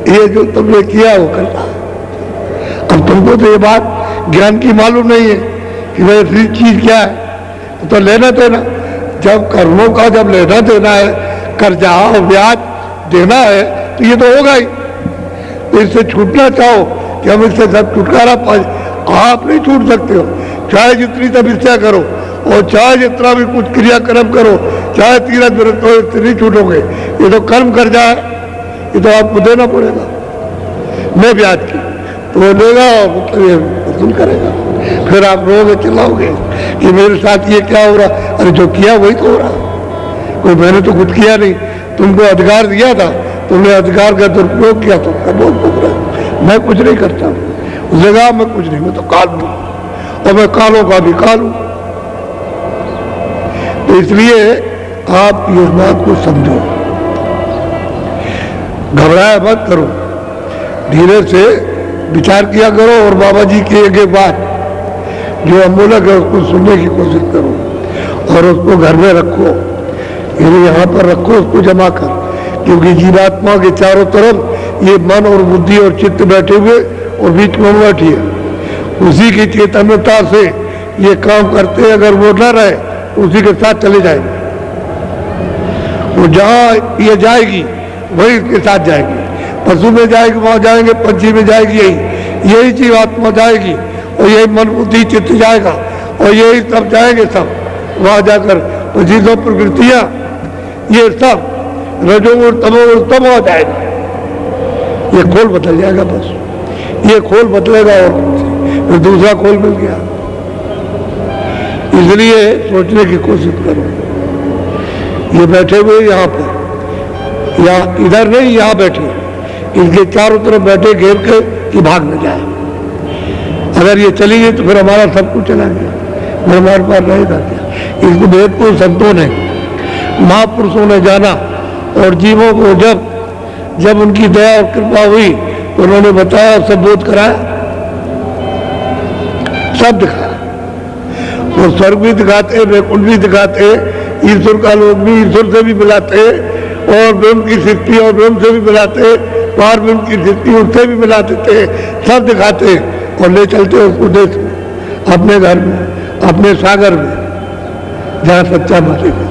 ये जो तुमने किया वो करता है। अब तुमको तो ये बात ज्ञान की मालूम नहीं है कि भाई ऐसी चीज क्या है। तो लेना देना, जब कर्मों का जब लेना देना है, कर्जा और ब्याज देना है, तो ये तो होगा ही। तो इससे छूटना चाहो कि हम इससे सब छुटकारा पाए, आप नहीं छूट सकते हो। चाहे जितनी तपस्या करो और चाहे जितना भी कुछ क्रियाक्रम करो, चाहे तीरथ व्रत हो, इससे नहीं छूटोगे। ये तो कर्म कर्जा है, ये तो आपको देना पड़ेगा। मैं ब्याज की तो वो लेगा और मतलब ये वसूल करेगा। फिर आप रोगे, चिल्लाओगे कि मेरे साथ ये क्या हो रहा। अरे जो किया वही तो हो रहा, कोई मैंने तो कुछ किया नहीं। तुमको अधिकार दिया था, तुमने अधिकार का दुरुपयोग किया, तो बहुत भोग रहा। मैं कुछ नहीं करता, उस जगह मैं कुछ नहीं, मैं तो काल हूं और मैं कालों का भी काल हूं। तो इसलिए आप इस बात को समझो, घबराया मत करो, धीरे से विचार किया करो और बाबा जी की एक बात जो अमूलक है उसको सुनने की कोशिश करो और उसको घर में रखो, यानी यहाँ पर रखो, उसको जमा कर। क्योंकि जीवात्मा के चारों तरफ ये मन और बुद्धि और चित्त बैठे हुए और बीच में बैठी है। उसी की चैतन्यता से ये काम करते हैं। अगर वो न रहे उसी के साथ चले जाएंगे, वो जहाँ ये जाएगी वही इसके साथ जाएगी। पशु में जाएगी वहां जाएंगे, पंछी में जाएगी, यही जीवात्मा जाएगी और यही मन बुद्धि चित्त जाएगा और यही सब जाएंगे। सब वहां जाकर पच्चीस प्रकृतियां, ये सब रजोगुण तमोगुण तब हो जाएगा। ये खोल बदल जाएगा, बस ये खोल बदलेगा और फिर दूसरा खोल मिल गया। इसलिए सोचने की कोशिश करो। ये बैठे हुए यहाँ पर, या इधर नहीं, यहाँ बैठे, इनके चारों तरफ बैठे घेर के कि भाग न जाए। अगर ये चली गई तो फिर हमारा सब कुछ चला गया, फिर हमारे पास रहेगा क्या। इसको वेद को संतों ने, महापुरुषों ने जाना और जीवों को जब उनकी दया और कृपा हुई तो उन्होंने बताया और सब बोध कराया, सब दिखाया। वो स्वर्ग भी दिखाते, वैकुंठ भी दिखाते, ईश्वर का लोक भी ईश्वर से भी मिलाते और ब्रह्म की सृष्टि और ब्रह्म से भी मिलाते, पार ब्रह्म की सृष्टि उससे भी मिला देते, सब दिखाते और ले चलते उसको देश में, अपने घर में, अपने सागर में, जहाँ सच्चा मालिक है।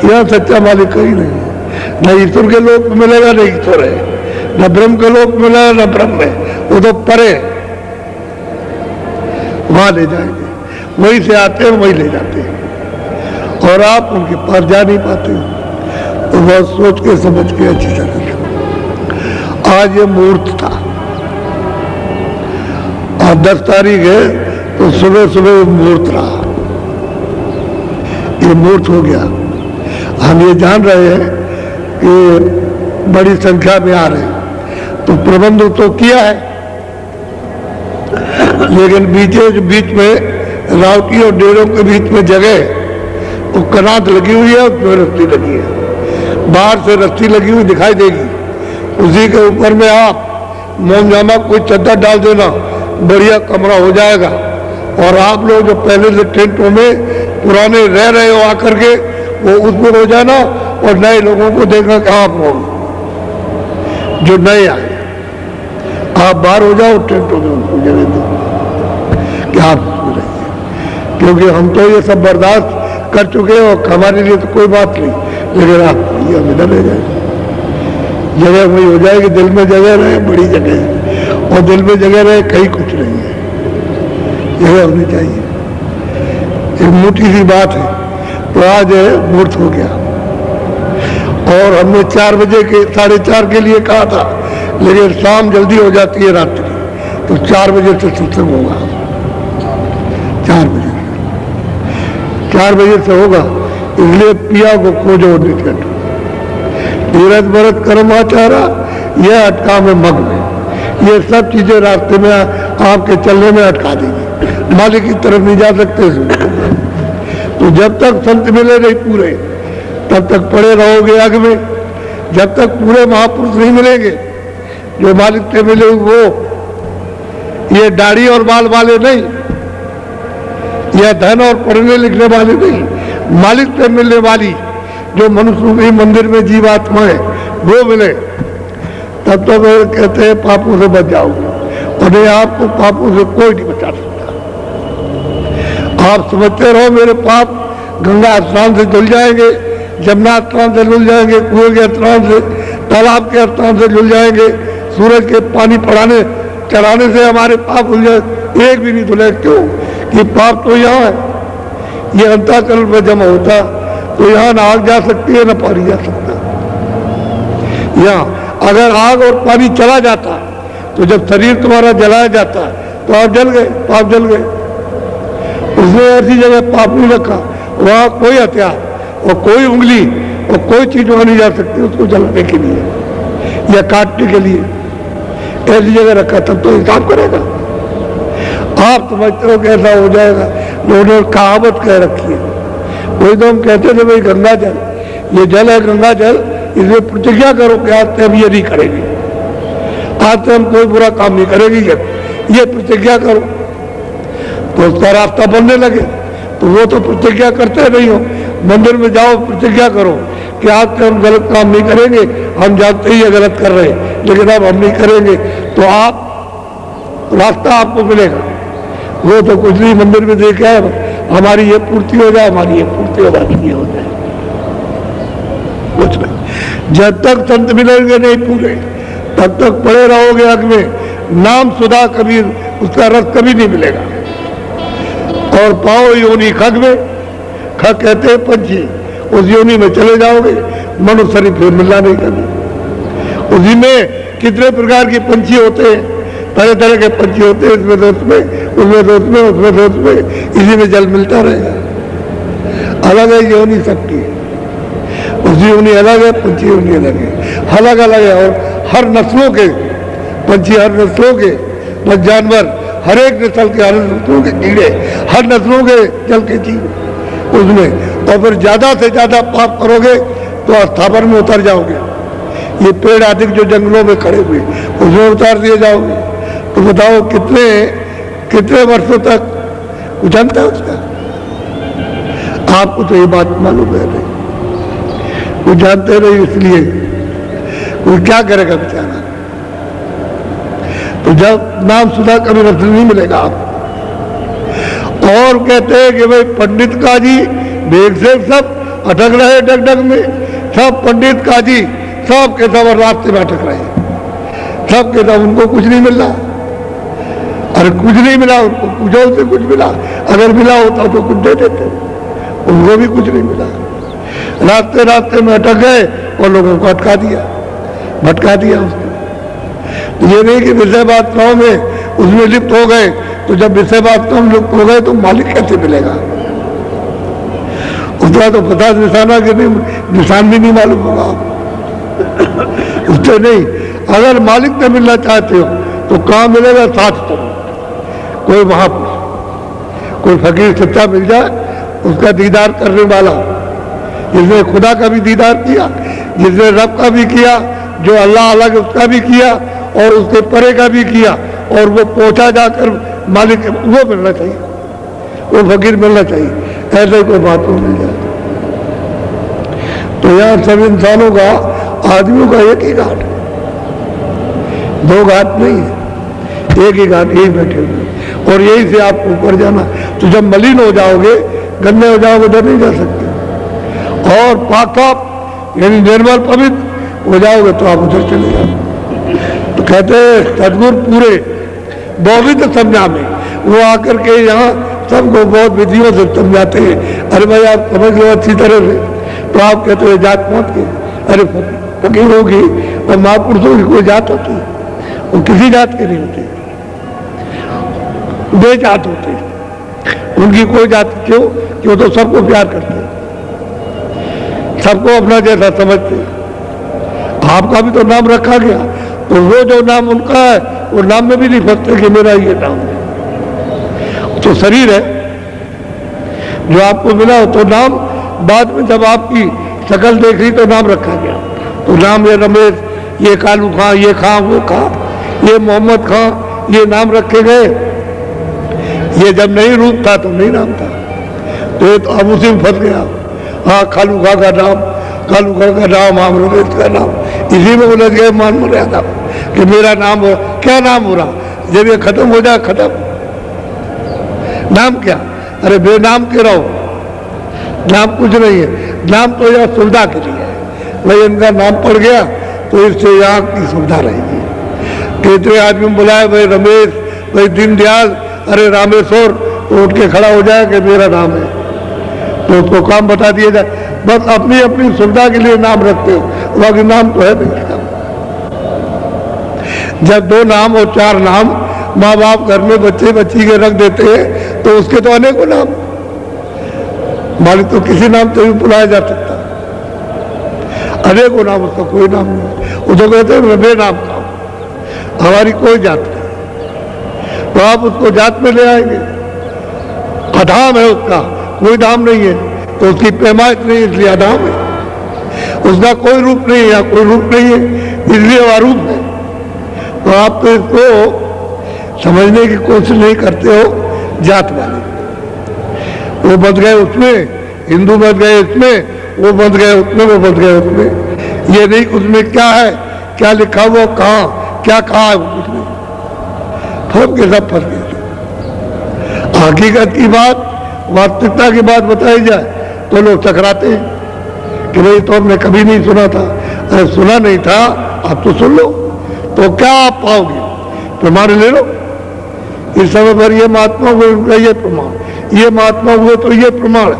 यहाँ सच्चा मालिक कहीं नहीं है। न ईश्वर के लोक में मिलेगा, न ईश्वर है, न ब्रह्म के लोक में मिलेगा, न ब्रह्म है। वो तो परे, वहां ले जाएंगे, वहीं से आते हैं वहीं ले जाते हैं और आप उनके पास जा नहीं पाते हो। तो बहुत सोच के समझ के अच्छी तरह। आज ये मुहूर्त था और 10 तारीख है, तो सुबह सुबह मुहूर्त रहा, ये मुहूर्त हो गया। हम ये जान रहे हैं कि बड़ी संख्या में आ रहे हैं, तो प्रबंध तो किया है, लेकिन बीच में रावटी और डेरों के बीच में जगह वो कनात लगी हुई है और व्यवस्थी लगी है। बाहर से रस्सी लगी हुई दिखाई देगी, उसी के ऊपर में आप मोमजामा कोई चद्दर डाल देना, बढ़िया कमरा हो जाएगा। और आप लोग जो पहले से टेंटों में पुराने रह रहे हो आकर के, वो उसमें हो जाना और नए लोगों को देखना कि आप हो जो नए आए, आप बाहर हो जाओ टेंटों में, उनको जगह दो कि आप रहिए, क्योंकि हम तो ये सब बर्दाश्त कर चुके हैं और हमारे लिए तो कोई बात नहीं, लेकिन आप ये इधर रह जाए, जगह वही हो जाएगी, दिल में जगह रहे, बड़ी जगह है, और दिल में जगह रहे कहीं कुछ नहीं है, जगह होनी चाहिए। एक मोटी सी बात है, तो आज मुहूर्त हो गया और हमने 4 बजे के 4:30 के लिए कहा था, लेकिन शाम जल्दी हो जाती है रात्रि, तो 4 बजे से सत्संग होगा, 4 बजे से होगा। इसलिए पिया को खोजो निकट, तीरथ भरत कर्माचारा, यह अटका में मग्न है। ये सब चीजें रास्ते में आपके चलने में अटका देंगी, मालिक की तरफ नहीं जा सकते। तो जब तक संत मिले नहीं पूरे, तब तक पड़े रहोगे आग में। जब तक पूरे महापुरुष नहीं मिलेंगे, जो मालिक से मिले वो, ये दाढ़ी और बाल वाले नहीं, यह धन और पढ़ने लिखने वाले नहीं, मालिक से मिलने वाली जो मनुष्यों के मंदिर में जीवात्मा है वो मिले, तब तो वे कहते हैं पापों से बच जाओगे। और ये आपको पापों से कोई नहीं बचा सकता। आप समझते रहो मेरे पाप गंगा स्नान से धुल जाएंगे, जमुना स्नान से धुल जाएंगे, कुएं के स्नान से, तालाब के स्नान से धुल जाएंगे, सूरज के पानी चढ़ाने से हमारे पाप धुल जाए, एक भी नहीं धुले। क्यों? कि पाप तो यहाँ है, ये अंतःकरण में जमा होता, तो यहाँ ना आग जा सकती है ना पानी जा सकता। यहाँ अगर आग और पानी चला जाता, तो जब शरीर तुम्हारा जलाया जाता तो आप जल गए, पाप जल गए। उसने ऐसी जगह पाप नहीं रखा, वहाँ कोई हथियार और कोई उंगली और कोई चीज वहाँ नहीं जा सकती उसको जलाने के लिए या काटने के लिए। ऐसी जगह रखा, तब तो हिसाब करेगा। आप समझते हो कि ऐसा हो जाएगा, उन्होंने कहावत कह रखी है। वही तो हम कहते थे भाई गंगा जल, ये जल है गंगा जल, इसमें प्रतिज्ञा करो कि आज से हम ये नहीं करेंगे, आज से हम कोई बुरा काम नहीं करेंगे, ये प्रतिज्ञा करो। तो उसका रास्ता बनने लगे। तो वो तो प्रतिज्ञा करते नहीं हो, मंदिर में जाओ प्रतिज्ञा करो कि आज से हम गलत काम नहीं करेंगे, हम जानते ही ये गलत कर रहे हैं लेकिन अब हम नहीं करेंगे, तो आप रास्ता आपको मिलेगा। वो तो कुछ नहीं, मंदिर में देखा है हमारी ये पूर्ति हो जाए, हमारी ये पूर्ति हो जाए, ये हो जाए, कुछ नहीं। जब तक संत मिलेंगे नहीं पूरे, तब तक पड़े रहोगे आग में। नाम सुधा कभी उसका रस कभी नहीं मिलेगा। और पाओ योनि खग में, खग कहते हैं पंछी, उस योनि में चले जाओगे, मनुष्य शरीर फिर मिलना नहीं कभी। उसी में कितने प्रकार के पंछी होते हैं, तरह तरह के पंछी होते हैं, इसमें तो उसमें, उसमें तो उसमें, उसमें तो उसमें, इसी में जल मिलता रहेगा। अलग है योनि सबकी, उसी योनि अलग है, पंछी योनि अलग है, अलग अलग है। और हर नस्लों के पंछी, हर नस्लों के बस जानवर, हर एक नस्ल के, हर नस्लों के कीड़े, हर नस्लों के जल के जीव उसमें। और फिर ज्यादा से ज्यादा पाप करोगे तो अस्थापन में उतर जाओगे। ये पेड़ आदि जो जंगलों में खड़े हुए उसमें उतार दिए जाओगे। तो बताओ कितने वर्षों तक कुछ अंत है उसका? आपको तो ये बात मालूम है नहीं, कुछ जानते नहीं, इसलिए कोई क्या करेगा बेचारा। तो जब नाम सुधा कभी रस नहीं मिलेगा आप। और कहते हैं कि भाई पंडित काजी वेद से सब अटक रहे डग में, सब पंडित काजी सब के सब रास्ते में अटक रहे, सब के सब उनको कुछ नहीं मिल रहा। अरे कुछ नहीं मिला उनको, पूछो उनसे कुछ मिला, अगर मिला होता तो कुछ दे देते, उनको भी कुछ नहीं मिला। रास्ते रास्ते में अटक गए और लोगों को अटका दिया, भटका दिया उसने। तो ये नहीं कि विषय वासनाओं में उसमें लिप्त हो गए, तो जब विषय वासनाओं में लिप्त हो गए तो मालिक कैसे मिलेगा? उसका तो 50 निशाना के निशान भी नहीं मालूम होगा उससे नहीं। अगर मालिक से मिलना चाहते हो तो कहाँ मिलेगा? साथ तो कोई महापुरुष, कोई फकीर सच्चा मिल जाए, उसका दीदार करने वाला, जिसने खुदा का भी दीदार किया, जिसने रब का भी किया, जो अल्लाह अलग उसका भी किया और उसके परे का भी किया, और वो पहुंचा जाकर मालिक वो मिलना चाहिए, वो फकीर मिलना चाहिए, ऐसे कोई बात मिल जाए। तो यहाँ सब इंसानों का, आदमियों का एक ही घाट है, दो घाट नहीं है, एक ही घाट, यही बैठे हुए, और यही से आपको ऊपर जाना। तो जब मलिन हो जाओगे, गंदे हो जाओगे, उधर नहीं जा सकते, और पाक साफ यानी निर्मल पवित्र हो जाओगे तो आप उधर चले जाओगे। तो कहते हैं सदगुरु पूरे बहुत समझा में, वो आकर के यहाँ सबको बहुत विधियों से समझाते हैं। अरे भाई आप समझ लो अच्छी तरह से, तो आप कहते हो जात मत के, अरे फकीर होगी और महापुरुषों की कोई जात होती है, वो किसी जात के नहीं होते, बेजात होते हैं, उनकी कोई जात क्यों, क्यों तो सबको प्यार करते हैं, सबको अपना जैसा समझते हैं। आपका भी तो नाम रखा गया, तो वो जो नाम उनका है वो नाम में भी नहीं फंसते कि मेरा ये नाम है। तो शरीर है जो आपको मिला, तो नाम बाद में जब आपकी शक्ल देख रही तो नाम रखा गया। तो नाम ये रमेश, ये कालू खां, ये खां, वो खां, ये मोहम्मद खां, ये नाम रखे गए। ये जब नहीं रूप था तो नहीं नाम था, तो ये तो अब उसी में फंस गया। हाँ कालू खां का नाम, कालू खां का नाम, हम रमेश का नाम, इसी में उलझ गए मान मर्यादा कि मेरा नाम हो, क्या नाम हो रहा, जब ये खत्म हो जाए खत्म, नाम क्या, अरे बेनाम के रहो, नाम कुछ नहीं है, नाम तो यह सुविधा के लिए है, भाई इनका नाम पड़ गया तो इससे यहाँ की सुविधा रहेगी। कितने आदमी बुलाए, भाई रमेश, भाई दीनदयाल, अरे रामेश्वर, तो उठ के खड़ा हो जाए कि मेरा नाम है, तो उसको काम बता दिया जाए। बस अपनी अपनी सुविधा के लिए नाम रखते हो, बाकी नाम तो है नहीं। जब दो नाम और चार नाम माँ बाप घर में बच्चे बच्ची के रख देते हैं तो उसके तो अनेकों नाम, मालिक तो किसी नाम से भी बुलाया जा सकता, अनेकों नाम, उसका कोई नाम नहीं। वो तो कहते हैं बेनाम काम, हमारी कोई जात नहीं, तो आप उसको जात में ले आएंगे, अधाम है उसका, कोई नाम नहीं है, तो उसकी पैमाइश नहीं, इसलिए अधाम है। उसका कोई रूप नहीं है, या कोई रूप नहीं है, इसलिए वह रूप है। तो आप तो इसको समझने की कोशिश नहीं करते हो, जात वाले वो बच गए उसमें, हिंदू बच गए इसमें, वो बच गए उसमें, वो बच गए उसमें, ये नहीं उसमें क्या है, क्या लिखा हुआ, कहाँ क्या कहा है, वो कुछ नहीं, फर्क के सब फर्क है। हकीकत की बात, वास्तविकता की बात बताई जाए तो लोग टकराते हैं कि भाई तो हमने कभी नहीं सुना था। अरे सुना नहीं था, आप तो सुन लो, तो क्या आप पाओगे, प्रमाण ले लो। इस समय पर ये महात्मा हुए, उनका ये प्रमाण, ये महात्मा हुए तो ये प्रमाण,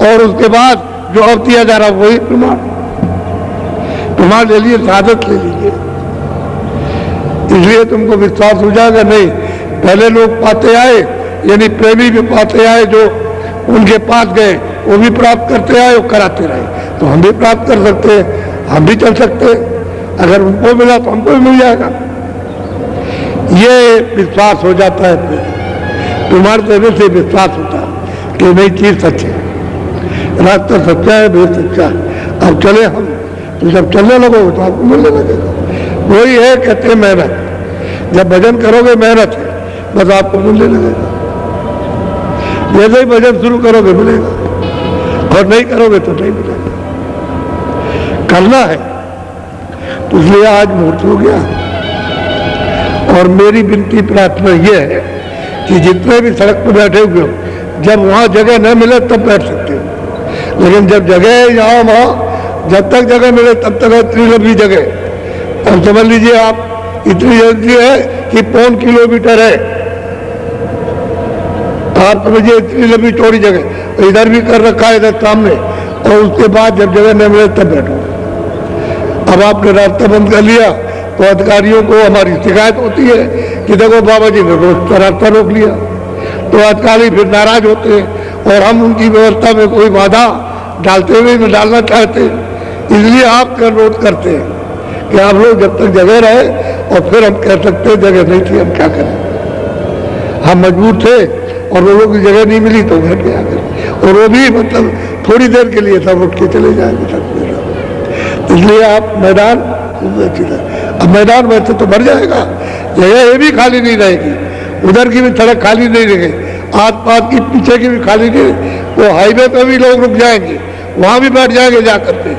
और उसके बाद जो अब दिया जा रहा वही प्रमाण, प्रमाण ले लिए, शहादत ले लीजिए, इसलिए तुमको विश्वास हो जाएगा। नहीं, पहले लोग पाते आए, यानी प्रेमी भी पाते आए, जो उनके पास गए वो भी प्राप्त करते आए और कराते रहे, तो हम भी प्राप्त कर सकते हैं, हम भी चल सकते हैं, अगर उनको मिला तो हमको भी मिल जाएगा। ये विश्वास हो जाता है, प्रमाण देने से विश्वास होता है कि नई चीज सच है, रास्ता सच्चा है, भेद सच्चा है। अब चले हम, तो जब चलने लगोगे तो आपको मिलने लगेगा। वही है कहते हैं मेहनत, जब भजन करोगे मेहनत है, बस आपको मिलने लगेगा। जैसे ही भजन शुरू करोगे मिलेगा, और नहीं करोगे तो नहीं मिलेगा। करना है, तो इसलिए आज मुहूर्त हो गया, और मेरी विनती प्रार्थना यह है कि जितने भी सड़क पर बैठे हुए हो, जब वहाँ जगह न मिले तब बैठ सकते हो, लेकिन जब जगह है यहाँ वहाँ, जब तक जगह मिले तब तक इतनी लंबी जगह, अब समझ लीजिए आप इतनी जल्दी है कि 5 किलोमीटर है, आप समझिए इतनी लंबी चौड़ी जगह, इधर भी कर रखा है इधर सामने, और उसके बाद जब जगह न मिले तब बैठो। अब आपने रास्ता बंद कर लिया तो अधिकारियों को हमारी शिकायत होती है कि देखो बाबा जी ने रोज रास्ता रोक लिया, तो अधिकारी फिर नाराज होते हैं, और हम उनकी व्यवस्था में कोई बाधा डालते हुए न डालना चाहते, इसलिए आपका अनुरोध करते हैं कि आप लोग जब तक जगह रहे, और फिर हम कह सकते हैं जगह नहीं थी हम क्या करें, हम मजबूर थे और लोगों की जगह नहीं मिली तो घर पे आ गए, और वो भी मतलब थोड़ी देर के लिए सब उठ के चले जाएंगे सब। इसलिए आप मैदान अब मैदान वैसे तो भर जाएगा, जगह ये भी खाली नहीं रहेगी, उधर की भी सड़क खाली नहीं रहेगी, आस पास की पीछे की भी खाली नहीं, वो हाईवे पे भी लोग रुक जाएंगे, वहां भी बैठ जाएंगे जाकर के।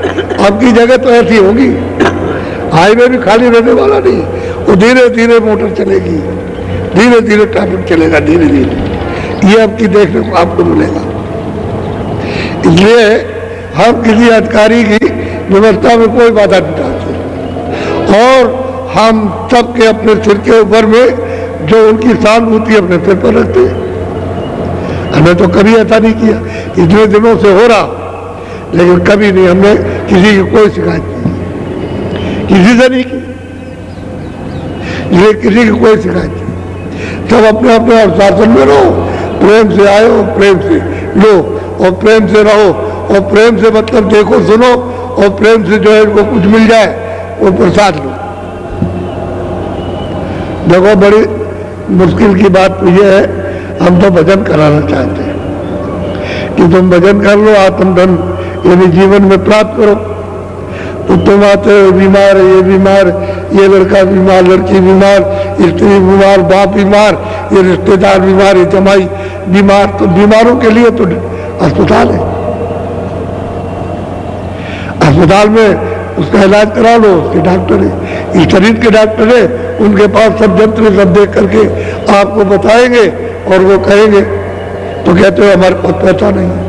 आपकी जगह तो ऐसी होगी, हाईवे भी खाली रहने वाला नहीं, वो धीरे धीरे मोटर चलेगी, धीरे धीरे ट्रैफिक चलेगा, धीरे धीरे ये आपकी देखने को आपको मिलेगा। इसलिए हम किसी अधिकारी की व्यवस्था में कोई बाधा नहीं डालते, और हम सबके अपने सिर के ऊपर में जो उनकी सहानुभूति अपने सिर पर रखते हैं। हमने तो कभी ऐसा नहीं किया, इतने दिनों से हो रहा, लेकिन कभी नहीं हमने किसी की कोई शिकायत नहीं, किसी से नहीं की, ये किसी की कोई शिकायत नहीं। सब अपने अपने अनुशासन में रहो, प्रेम से आयो, प्रेम से लो, और प्रेम से रहो, और प्रेम से मतलब देखो सुनो, और प्रेम से जो है इनको कुछ मिल जाए वो प्रसाद लो। देखो बड़ी मुश्किल की बात तो ये है, हम तो भजन कराना चाहते हैं कि तुम भजन कर लो, आत्मधन यानी जीवन में प्राप्त करो। तो तुम आते हो बीमार है, ये बीमार, ये लड़का बीमार, लड़की बीमार, स्त्री बीमार, बाप बीमार, ये रिश्तेदार बीमार, ये जमाई बीमार, तो बीमारों के लिए तो अस्पताल है, अस्पताल में उसका इलाज करा लो, उसके डॉक्टर है, इस शरीर के डॉक्टर है, उनके पास सब यंत्र सब देख करके आपको बताएंगे और वो कहेंगे, तो कहते हो हमारे पास पैसा नहीं है,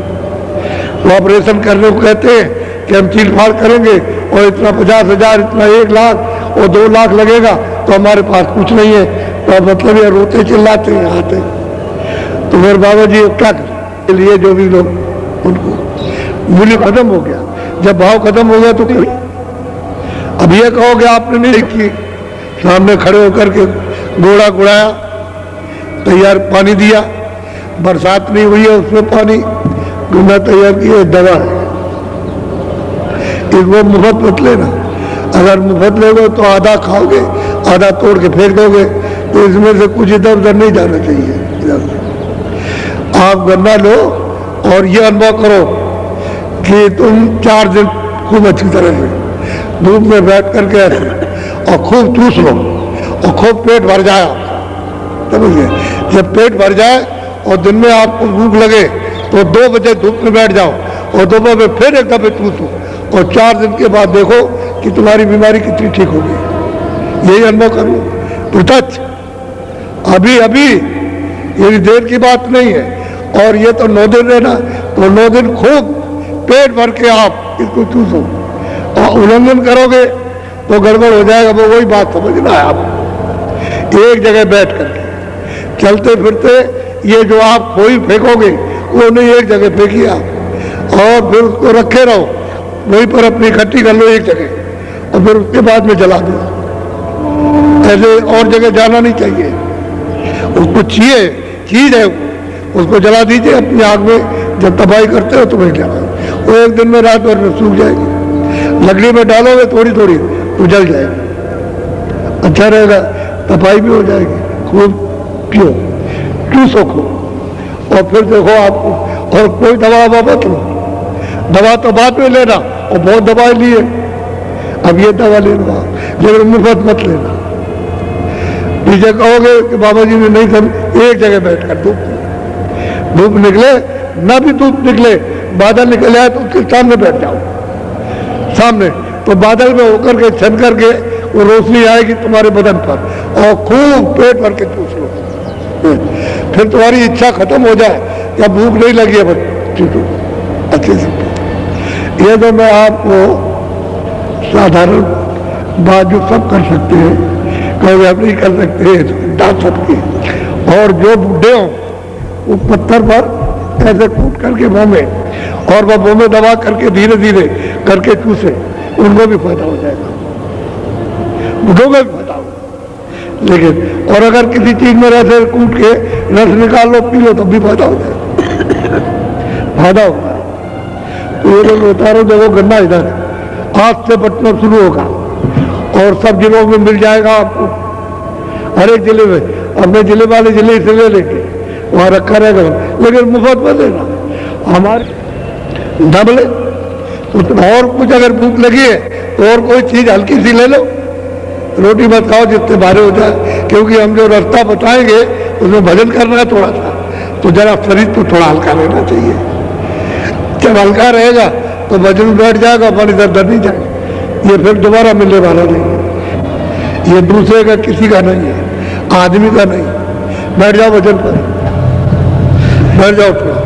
वो ऑपरेशन करने को कहते हैं कि हम चीर फाड़ करेंगे और इतना 50,000, इतना 1 लाख और 2 लाख लगेगा, तो हमारे पास कुछ नहीं है। तो मतलब ये रोते चिल्लाते हैं आते, तो फिर बाबा जी क्या करें, लिए जो भी लोग उनको मूल्य खत्म हो गया, जब भाव खत्म हो गया तो कोई अब ये कहोगे आपने नहीं की, सामने खड़े होकर के घोड़ा गुड़ाया, तैयार पानी दिया, बरसात नहीं हुई है उसमें पानी गुना तैयार किया, दवा है, इसको मुफ्त मत लेना, अगर मुफ्त लोगे तो आधा खाओगे, आधा तोड़ के फेंक दोगे, तो इसमें से कुछ इधर उधर नहीं जाना चाहिए। आप गन्ना लो और ये अनुभव करो कि तुम 4 दिन खूब अच्छी तरह से धूप में बैठ करके ऐसे और खूब चूस लो और खूब पेट भर जाए, समझिए, जब पेट भर जाए और दिन में आपको भूख लगे तो 2 बजे धूप में बैठ जाओ और दोपहर में फिर एक दफे चूसो, और 4 दिन के बाद देखो कि तुम्हारी बीमारी कितनी ठीक होगी। यही अनुभव करो प्रत्यक्ष, अभी अभी, ये देर की बात नहीं है। और ये तो 9 दिन रहना, तो 9 दिन खूब पेट भर के आप इसको चूसो, और उल्लंघन करोगे तो गड़बड़ हो जाएगा। वो वही बात समझना है, आप एक जगह बैठ करके चलते फिरते ये जो आप खोई फेंकोगे वो नहीं, एक जगह फेंकिए आप और फिर उसको रखे रहो, वहीं पर अपनी इकट्ठी कर लो एक जगह, और फिर उसके बाद में जला दो। ऐसे और जगह जाना नहीं चाहिए, उसको चीज है, उसको जला दीजिए अपनी आग में, जब तबाही करते हो तो वही जलाओ, वो एक दिन में रात भर में सूख जाएगी। लकड़ी में डालोगे थोड़ी थोड़ी तो जल जाएगी, अच्छा रहेगा, सफाई भी हो जाएगी। खूब पियो, चूसो खूब, और फिर देखो आपको, और कोई दवा मत लो, दवा तो बाद में लेना, और बहुत दवाई लिए, अब ये दवा लेना, लेकिन मुफ्त मत लेना। पीछे कहोगे कि बाबा जी ने नहीं समझ, एक जगह बैठकर धूप निकले ना भी धूप निकले, बादल निकल आए तो उसके सामने बैठ जाओ, सामने, तो बादल में होकर के छन करके वो रोशनी आएगी तुम्हारे बदन पर, और खूब पेट भर के चूस लो, फिर तुम्हारी इच्छा खत्म हो जाए, या भूख नहीं लगी है बच्चे अच्छे से। ये तो मैं आपको साधारण बात जो सब कर सकते हैं, कभी आप नहीं कर सकते, डांट सकते हैं। और जो बूढ़े हों वो पत्थर पर ऐसे कूट करके मुंह में, और वह मुंह में दबा करके धीरे धीरे करके चूसे, उनको भी फायदा हो जाएगा, बूढ़ों को भी फायदा हो। लेकिन और अगर किसी चीज में ऐसे कूट के रस निकाल लो, पी लो, तब भी फायदा हो जाएगा, फायदा होगा। तो ये लोग उतारो, देखो गन्ना इधर आज से बटना शुरू होगा, और सब जिलों में मिल जाएगा आपको, हर एक जिले में, अपने जिले वाले जिले से ले लेंगे, वहां रखा रहेगा, लेकिन मुफ्त में देना। हमारे दबले और कुछ अगर भूख लगी है तो और कोई चीज हल्की सी ले लो, रोटी मत खाओ जितने भारे हो जाए, क्योंकि हम जो रास्ता बताएंगे उसमें भजन करना है थोड़ा सा, तो जरा शरीर को थोड़ा हल्का रहना चाहिए। जब हल्का रहेगा तो भजन में बैठ जाएगा, बड़ी दर्द नहीं जाएगा, ये फिर दोबारा मिलने वाला नहीं है, ये दूसरे का किसी का नहीं है, आदमी का नहीं। बैठ जाओ भजन पर, बैठ जाओ थोड़ा।